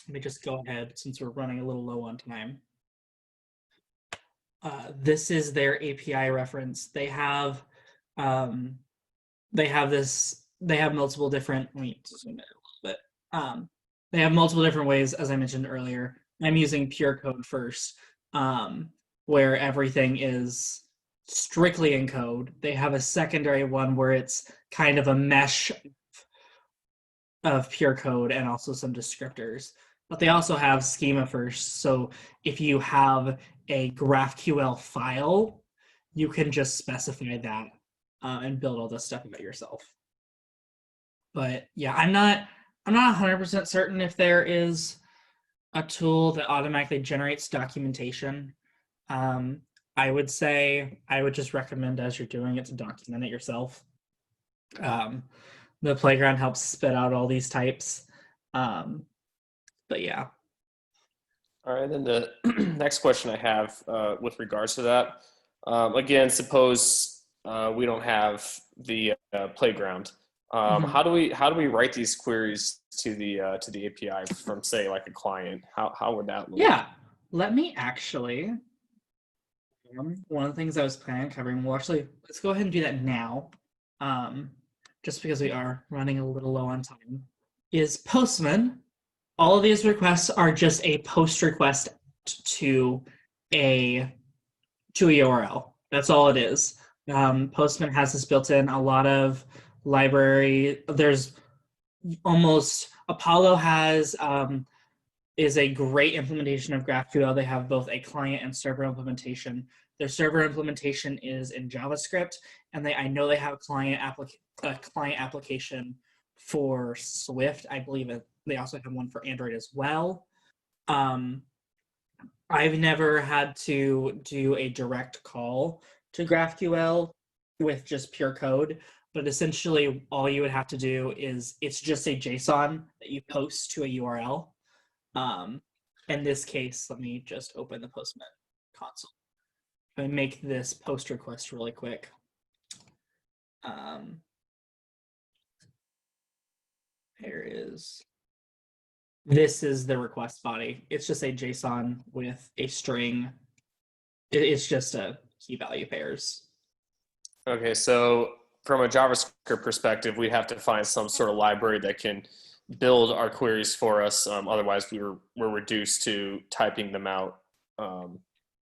let me just go ahead since we're running a little low on time. This is their API reference. They have multiple different. Let me zoom in a little bit. They have multiple different ways, as I mentioned earlier. I'm using pure code first, where everything is strictly in code. They have a secondary one where it's kind of a mesh of pure code and also some descriptors. But they also have schema first. So if you have a GraphQL file, you can just specify that and build all this stuff about yourself. But yeah, I'm not 100% certain if there is a tool that automatically generates documentation. I would just recommend as you're doing it to document it yourself. The playground helps spit out all these types. But yeah. All right, then the next question I have with regards to that, again, suppose we don't have the playground. How do we write these queries to the API from, say, like a client? How would that look? Yeah, let me actually. One of the things I was planning on covering. Let's go ahead and do that now, just because we are running a little low on time. Is Postman. All of these requests are just a post request to a URL. That's all it is. Postman has this built in. A lot of library. There's almost Apollo has is a great implementation of GraphQL. They have both a client and server implementation. Their server implementation is in JavaScript, and I know they have a client application for Swift. I believe they also have one for Android as well. I've never had to do a direct call to GraphQL with just pure code, but essentially all you would have to do is it's just a JSON that you post to a URL. In this case, let me just open the Postman console and make this post request really quick. This is the request body. It's just a JSON with a string. It's just a key value pairs. Okay, so from a JavaScript perspective, we'd have to find some sort of library that can build our queries for us. Otherwise, we're reduced to typing them out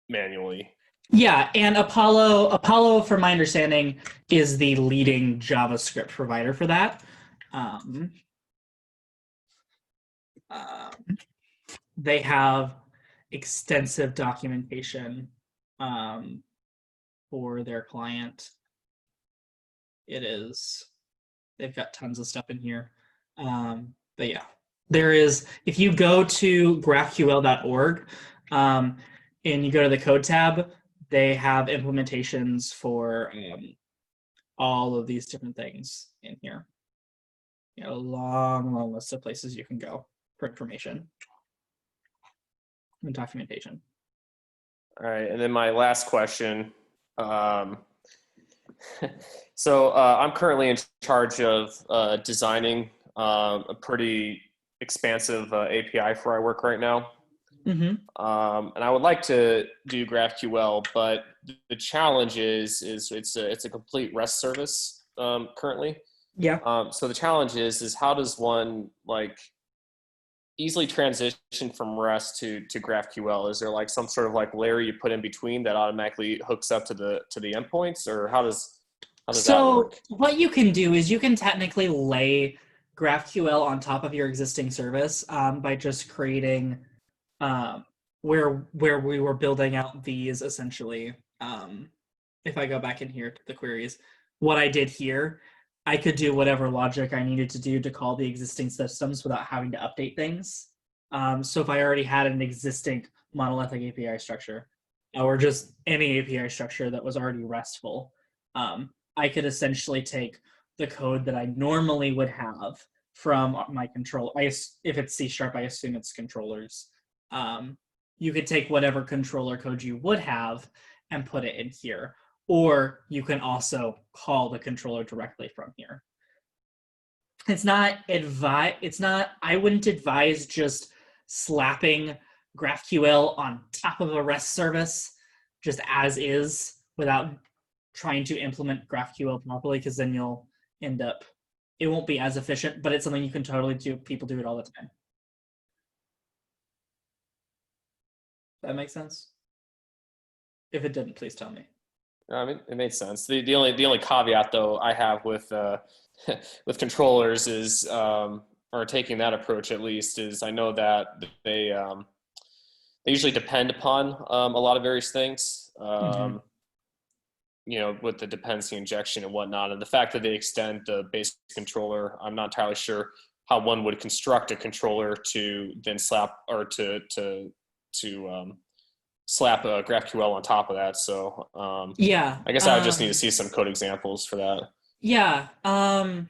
manually. Yeah, and Apollo, from my understanding, is the leading JavaScript provider for that. They have extensive documentation for their client. They've got tons of stuff in here. But yeah, if you go to graphql.org and you go to the code tab, they have implementations for all of these different things in here. You know, a long list of places you can go for information and documentation. All right, and then my last question. So I'm currently in charge of designing a pretty expansive API for our work right now. And I would like to do GraphQL, but the challenge is it's a complete REST service currently. Yeah. So the challenge is how does one like easily transition from REST to GraphQL? Is there like some sort of like layer you put in between that automatically hooks up to the endpoints, or how does that work? So what you can do is you can technically lay GraphQL on top of your existing service by just creating where we were building out these essentially. If I go back in here to the queries, what I did here, I could do whatever logic I needed to do to call the existing systems without having to update things. So if I already had an existing monolithic API structure, or just any API structure that was already RESTful, I could essentially take the code that I normally would have from my control. If it's C#, I assume it's controllers. You could take whatever controller code you would have and put it in here. Or you can also call the controller directly from here. I wouldn't advise just slapping GraphQL on top of a REST service just as is without trying to implement GraphQL properly, because then you'll end up, it won't be as efficient, but it's something you can totally do. People do it all the time. Does that make sense? If it didn't, please tell me. I mean, it makes sense. The only caveat though I have with with controllers is or taking that approach at least is I know that they usually depend upon a lot of various things. You know, with the dependency injection and whatnot, and the fact that they extend the basic controller, I'm not entirely sure how one would construct a controller to then slap or to slap a GraphQL on top of that. So yeah, I guess I would just need to see some code examples for that. Yeah, I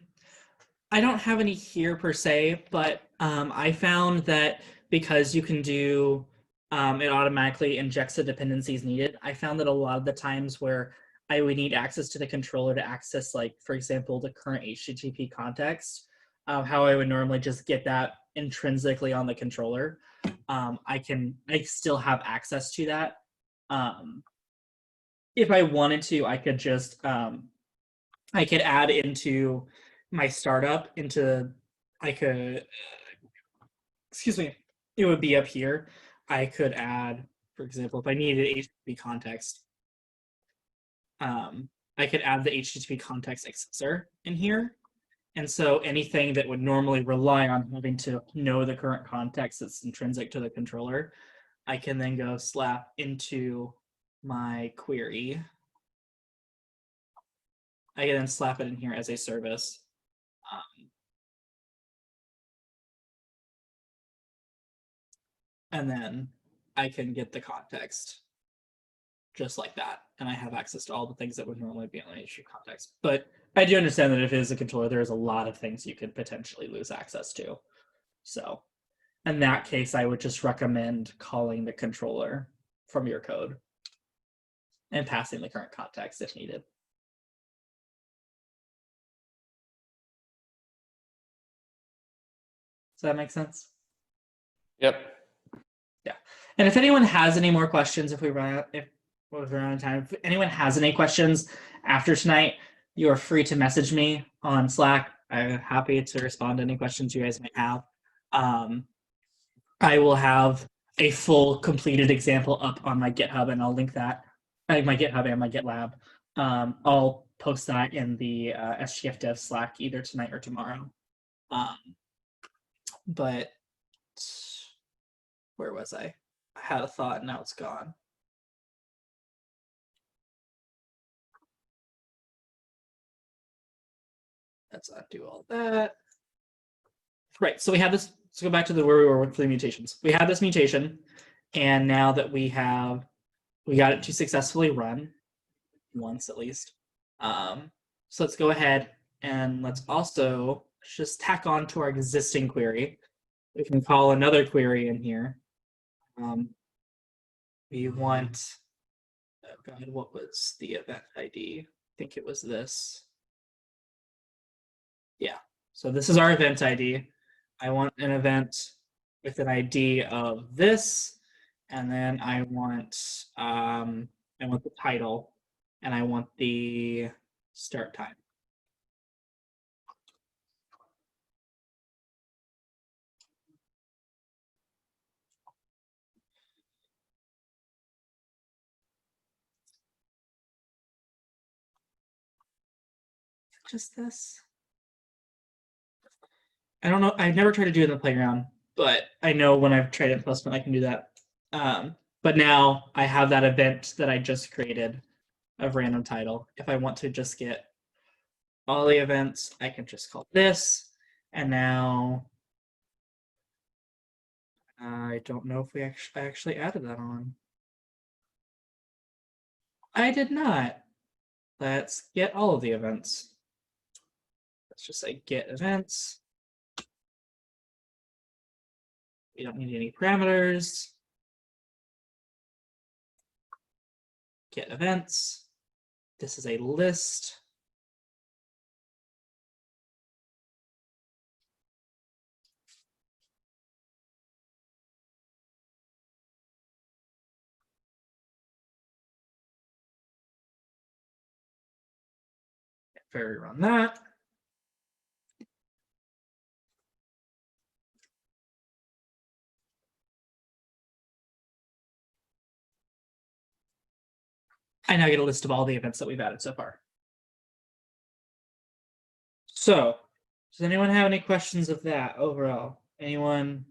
don't have any here per se, but I found that because you can do it automatically injects the dependencies needed. I found that a lot of the times where I would need access to the controller to access, like, for example, the current HTTP context, how I would normally just get that intrinsically on the controller. I still have access to that. If I wanted to, I could just, I could add into my startup excuse me, it would be up here. I could add, for example, if I needed HTTP context, I could add the HTTP context accessor in here. And so anything that would normally rely on having to know the current context that's intrinsic to the controller, I can then go slap into my query. I can then slap it in here as a service. And then I can get the context just like that. And I have access to all the things that would normally be on the HTTP context. But I do understand that if it is a controller, there's a lot of things you could potentially lose access to. So in that case, I would just recommend calling the controller from your code and passing the current context if needed. Does that make sense? Yep. Yeah. And if anyone has any more questions, if we're out of time, if anyone has any questions after tonight, you are free to message me on Slack. I'm happy to respond to any questions you guys might have. I will have a full completed example up on my GitHub, and I'll link that, my GitHub and my GitLab. I'll post that in the SGF Dev Slack either tonight or tomorrow. But where was I? I had a thought, now it's gone. Let's undo all that. Right, so we have this, let's go back to where we were for the mutations. We have this mutation, and now that we got it to successfully run, once at least. So let's go ahead and let's also just tack on to our existing query. We can call another query in here. We want, oh God, what was the event ID? I think it was this. Yeah, so this is our event ID. I want an event with an ID of this, and then I want the title, and I want the start time. Just this. I don't know. I've never tried to do it in the playground, but I know when I've tried it in Postman, I can do that. But now I have that event that I just created of random title. If I want to just get all the events, I can just call this. And now I don't know if we actually added that on. I did not. Let's get all of the events. Let's just say get events. We don't need any parameters. Get events. This is a list. If I rerun that. I now get a list of all the events that we've added so far. So, does anyone have any questions of that overall? Anyone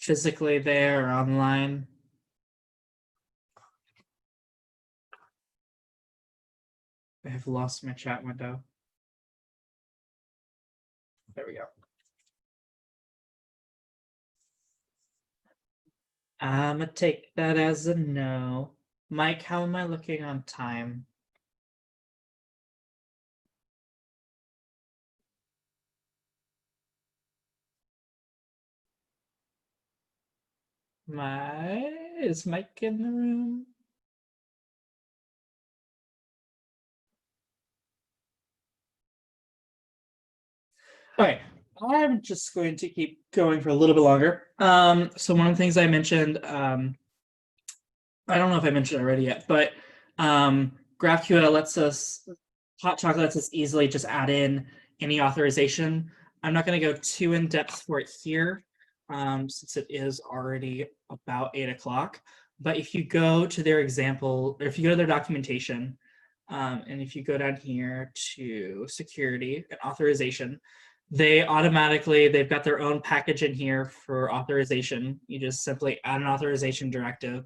physically there or online? I have lost my chat window. There we go. I'm gonna take that as a no. Mike, how am I looking on time? Is Mike in the room? Okay, I'm just going to keep going for a little bit longer. So one of the things I mentioned, I don't know if I mentioned it already yet, but GraphQL lets us, HotChocolate lets us easily just add in any authorization. I'm not going to go too in depth for it here, since it is already about 8 o'clock. But if you go to their example, or if you go to their documentation, and if you go down here to security and authorization, they've got their own package in here for authorization. You just simply add an authorization directive.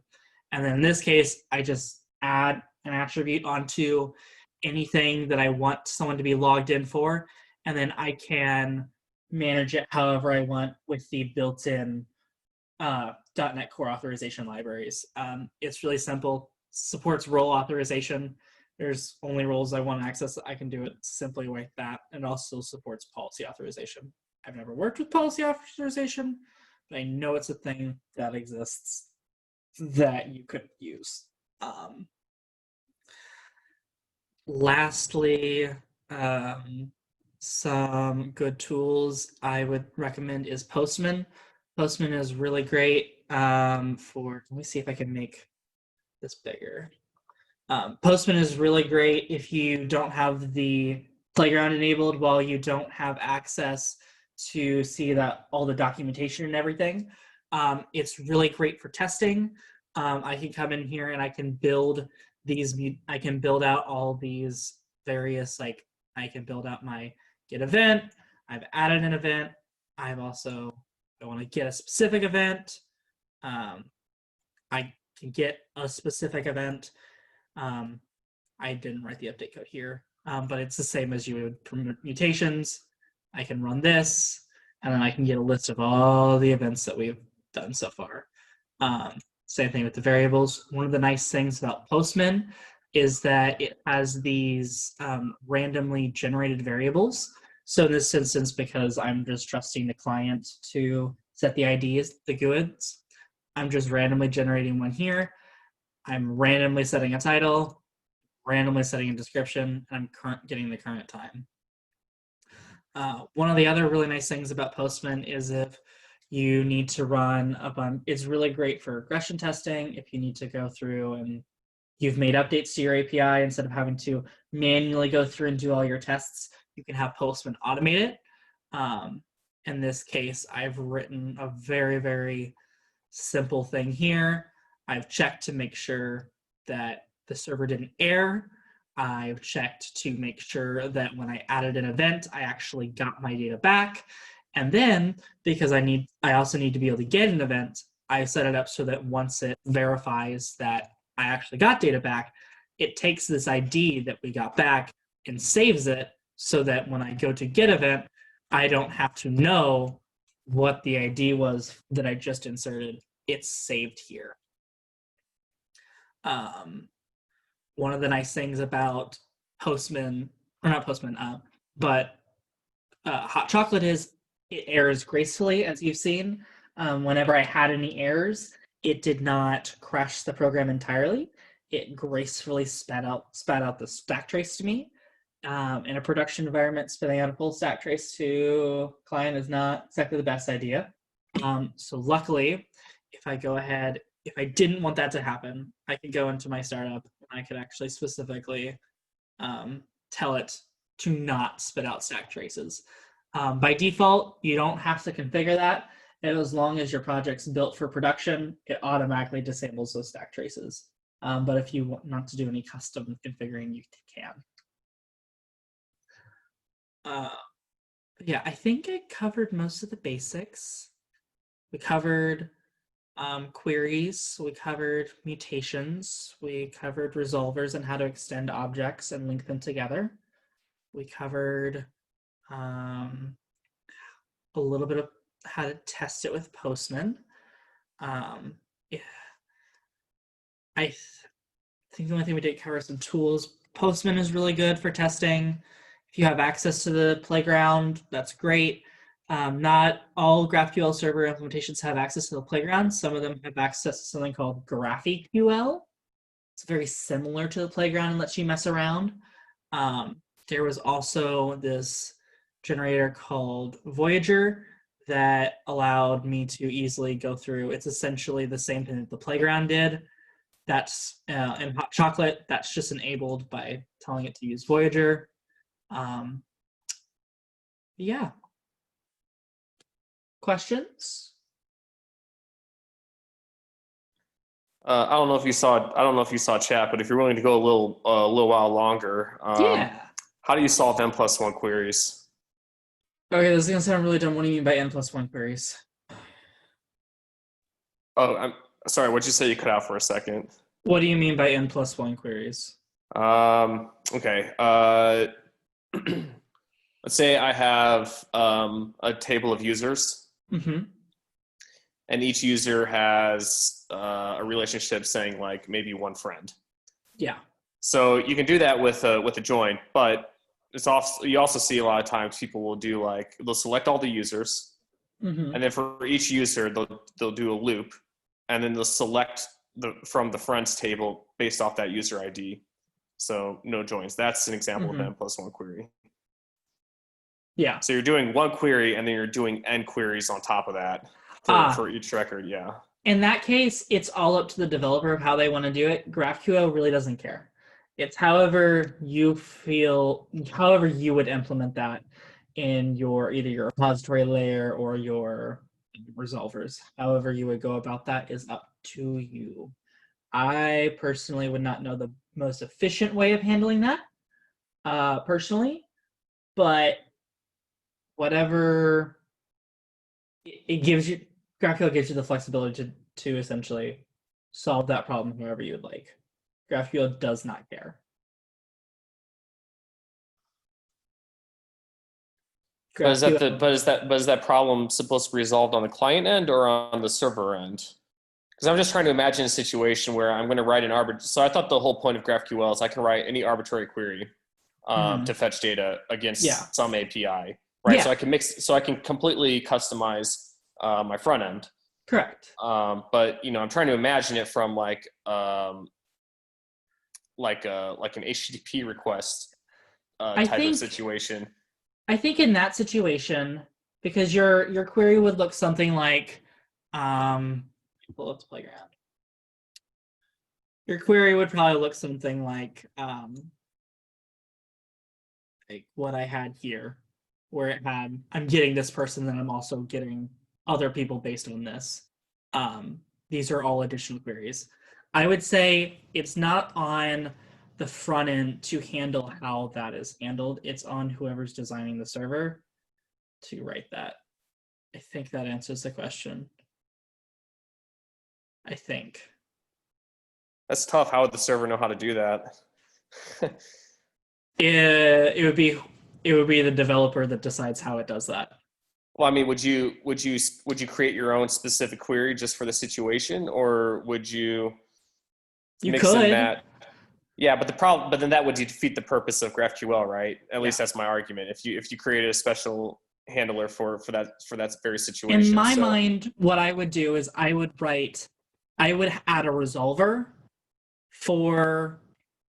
And then in this case, I just add an attribute onto anything that I want someone to be logged in for. And then I can manage it however I want with the built-in .NET Core authorization libraries. It's really simple, supports role authorization. There's only roles I want to access. I can do it simply like that. And also supports policy authorization. I've never worked with policy authorization, but I know it's a thing that exists that you could use. Lastly, some good tools I would recommend is Postman. Postman is really great let me see if I can make this bigger. Postman is really great if you don't have the playground enabled, while you don't have access to see that all the documentation and everything. It's really great for testing. I can come in here and I can build I can build out all these various, like, I can build out my get event. I've added an event. I want to get a specific event. I can get a specific event. I didn't write the update code here, but it's the same as you would for mutations. I can run this, and then I can get a list of all the events that we've done so far. Same thing with the variables. One of the nice things about Postman is that it has these randomly generated variables. So in this instance, because I'm just trusting the client to set the IDs, the GUIDs, I'm just randomly generating one here. I'm randomly setting a title, randomly setting a description, and I'm getting the current time. One of the other really nice things about Postman is if you need to run it's really great for regression testing. If you need to go through and you've made updates to your API, instead of having to manually go through and do all your tests, you can have Postman automate it. In this case, I've written a very, very simple thing here. I've checked to make sure that the server didn't error. I've checked to make sure that when I added an event, I actually got my data back. And then, because I also need to be able to get an event, I set it up so that once it verifies that I actually got data back, it takes this ID that we got back and saves it so that when I go to get event, I don't have to know what the ID was that I just inserted. It's saved here. One of the nice things about Postman, or not Postman, but HotChocolate is it errors gracefully, as you've seen. Whenever I had any errors, it did not crash the program entirely. It gracefully spat out the stack trace to me. In a production environment, spitting out a full stack trace to client is not exactly the best idea. So luckily, if I go ahead, if I didn't want that to happen, I could go into my startup and I could actually specifically tell it to not spit out stack traces. By default, you don't have to configure that. And as long as your project's built for production, it automatically disables those stack traces. But if you want not to do any custom configuring, you can. Yeah, I think I covered most of the basics. We covered queries, we covered mutations, we covered resolvers and how to extend objects and link them together. We covered a little bit of how to test it with Postman. Yeah. I think the only thing we did cover some tools. Postman is really good for testing. If you have access to the playground, that's great. Not all GraphQL server implementations have access to the playground. Some of them have access to something called GraphQL. It's very similar to the playground and lets you mess around. There was also this generator called Voyager that allowed me to easily go through. It's essentially the same thing that the playground did. That's in HotChocolate. That's just enabled by telling it to use Voyager. Yeah. Questions? I don't know if you saw chat, but if you're willing to go a little while longer, Yeah. how do you solve n+1 queries? Okay, this is gonna sound really dumb. What do you mean by n+1 queries? Oh, I'm sorry. What'd you say? You cut out for a second. What do you mean by n+1 queries? Okay. Let's say I have a table of users, Mm-hmm. and each user has a relationship saying like maybe one friend. Yeah. So you can do that with a join, but you also see a lot of times people will do like they'll select all the users, Mm-hmm. and then for each user they'll do a loop, and then they'll select from the friends table based off that user ID. So no joins. That's an example of n+1 query. Yeah. So you're doing one query and then you're doing n queries on top of that for each record. Yeah. In that case, it's all up to the developer of how they want to do it. GraphQL really doesn't care. It's however you would implement that in either your repository layer or your resolvers. However you would go about that is up to you. I personally would not know the most efficient way of handling that, personally, but whatever it gives you, GraphQL gives you the flexibility to essentially solve that problem however you would like. GraphQL does not care. But is that problem supposed to be resolved on the client end or on the server end? Because I'm just trying to imagine a situation where I'm going to write an arbitrary. So I thought the whole point of GraphQL is I can write any arbitrary query to fetch data against some API, right? Yeah. So I can completely customize my front end. Correct. But I'm trying to imagine it from like an HTTP request type of situation. I think in that situation, because your query would look something like, pull up the playground. Your query would probably look something like what I had here, where it had, I'm getting this person, then I'm also getting other people based on this. These are all additional queries. I would say it's not on the front end to handle how that is handled. It's on whoever's designing the server to write that. I think that answers the question. I think. That's tough. How would the server know how to do that? It would be the developer that decides how it does that. Well, I mean, would you create your own specific query just for the situation, or would you You mix and could. match? Yeah, but then that would defeat the purpose of GraphQL, right? At least that's my argument. If you created a special handler for that very situation. In my mind, what I would do is I would add a resolver for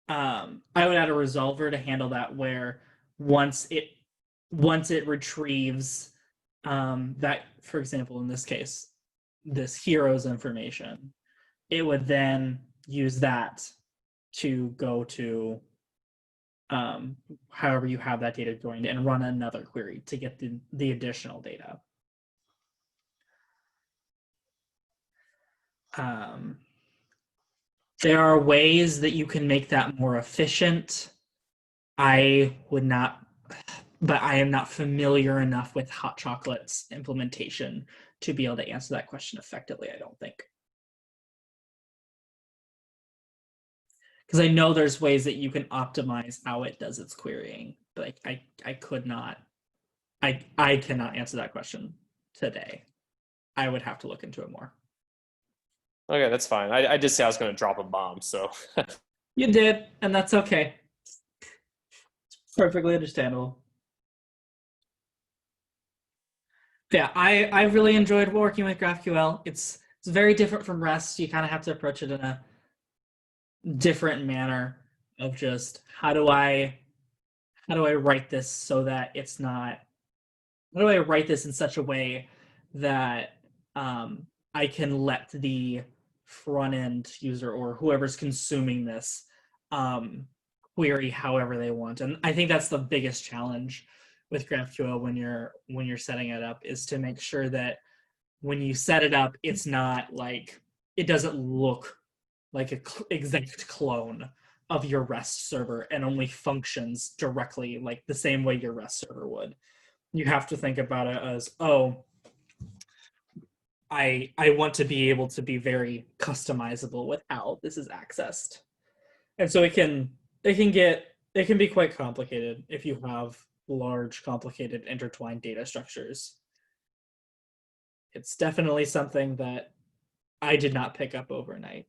to handle that, where once it retrieves that, for example, in this case, this hero's information, it would then use that to go to however you have that data going and run another query to get the additional data. There are ways that you can make that more efficient. I would not, but I am not familiar enough with HotChocolate's implementation to be able to answer that question effectively, I don't think. Because I know there's ways that you can optimize how it does its querying, but I could not, I cannot answer that question today. I would have to look into it more. Okay, that's fine. I did say I was going to drop a bomb, so. You did, and that's okay. It's perfectly understandable. Yeah, I really enjoyed working with GraphQL. It's very different from REST. You kind of have to approach it in a different manner of just how do I write this so that it's not, how do I write this in such a way that I can let the front end user or whoever's consuming this query however they want. And I think that's the biggest challenge with GraphQL when you're setting it up, is to make sure that when you set it up, it's not like, it doesn't look like an exact clone of your REST server and only functions directly like the same way your REST server would. You have to think about it as, oh, I want to be able to be very customizable with how this is accessed. And so it can be quite complicated if you have large, complicated, intertwined data structures. It's definitely something that I did not pick up overnight.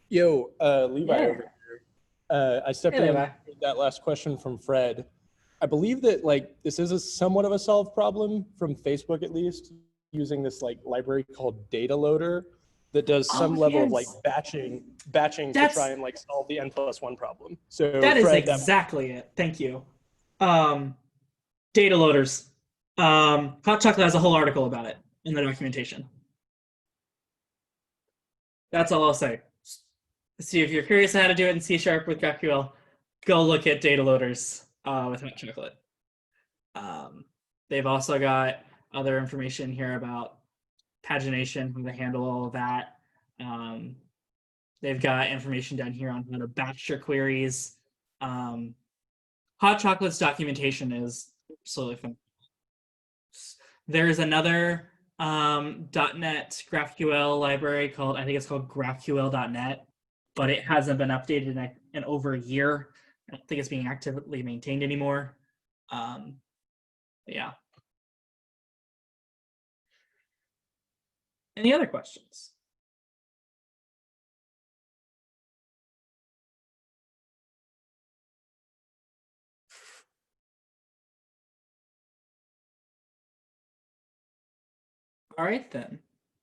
Yo, Levi Yeah. over here. I stepped Hey, in Levi. with that last question from Fred. I believe that like this is a somewhat of a solved problem from Facebook, at least, using this like library called Data Loader that does some level of like batching to try and like solve the n+1 problem. So that is Fred, exactly it. Thank you. Data loaders. HotChocolate has a whole article about it in the documentation. That's all I'll say. See, if you're curious how to do it in C# with GraphQL, go look at data loaders with HotChocolate. They've also got other information here about pagination, how to handle all of that. They've got information down here on how to batch your queries. HotChocolate's documentation is absolutely fun. There's another .NET GraphQL library called, I think it's called GraphQL.net, but it hasn't been updated in over a year. I don't think it's being actively maintained anymore. Yeah. Any other questions? All right, then.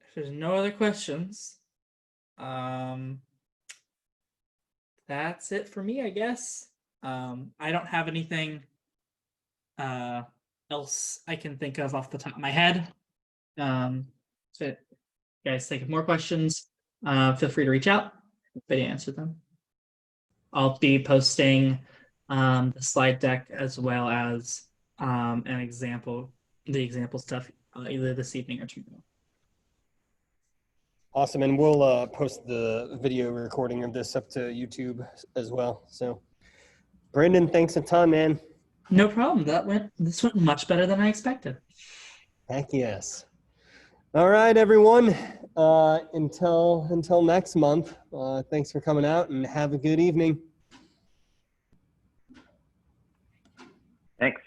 If there's no other questions, that's it for me, I guess. I don't have anything else I can think of off the top of my head. So if you guys think of more questions, feel free to reach out. Happy to answer them. I'll be posting the slide deck as well as the example stuff either this evening or tomorrow. Awesome, and we'll post the video recording of this up to YouTube as well. So, Brenden, thanks a ton, man. No problem. This went much better than I expected. Heck yes. All right, everyone. Until next month. Thanks for coming out, and have a good evening. Thanks.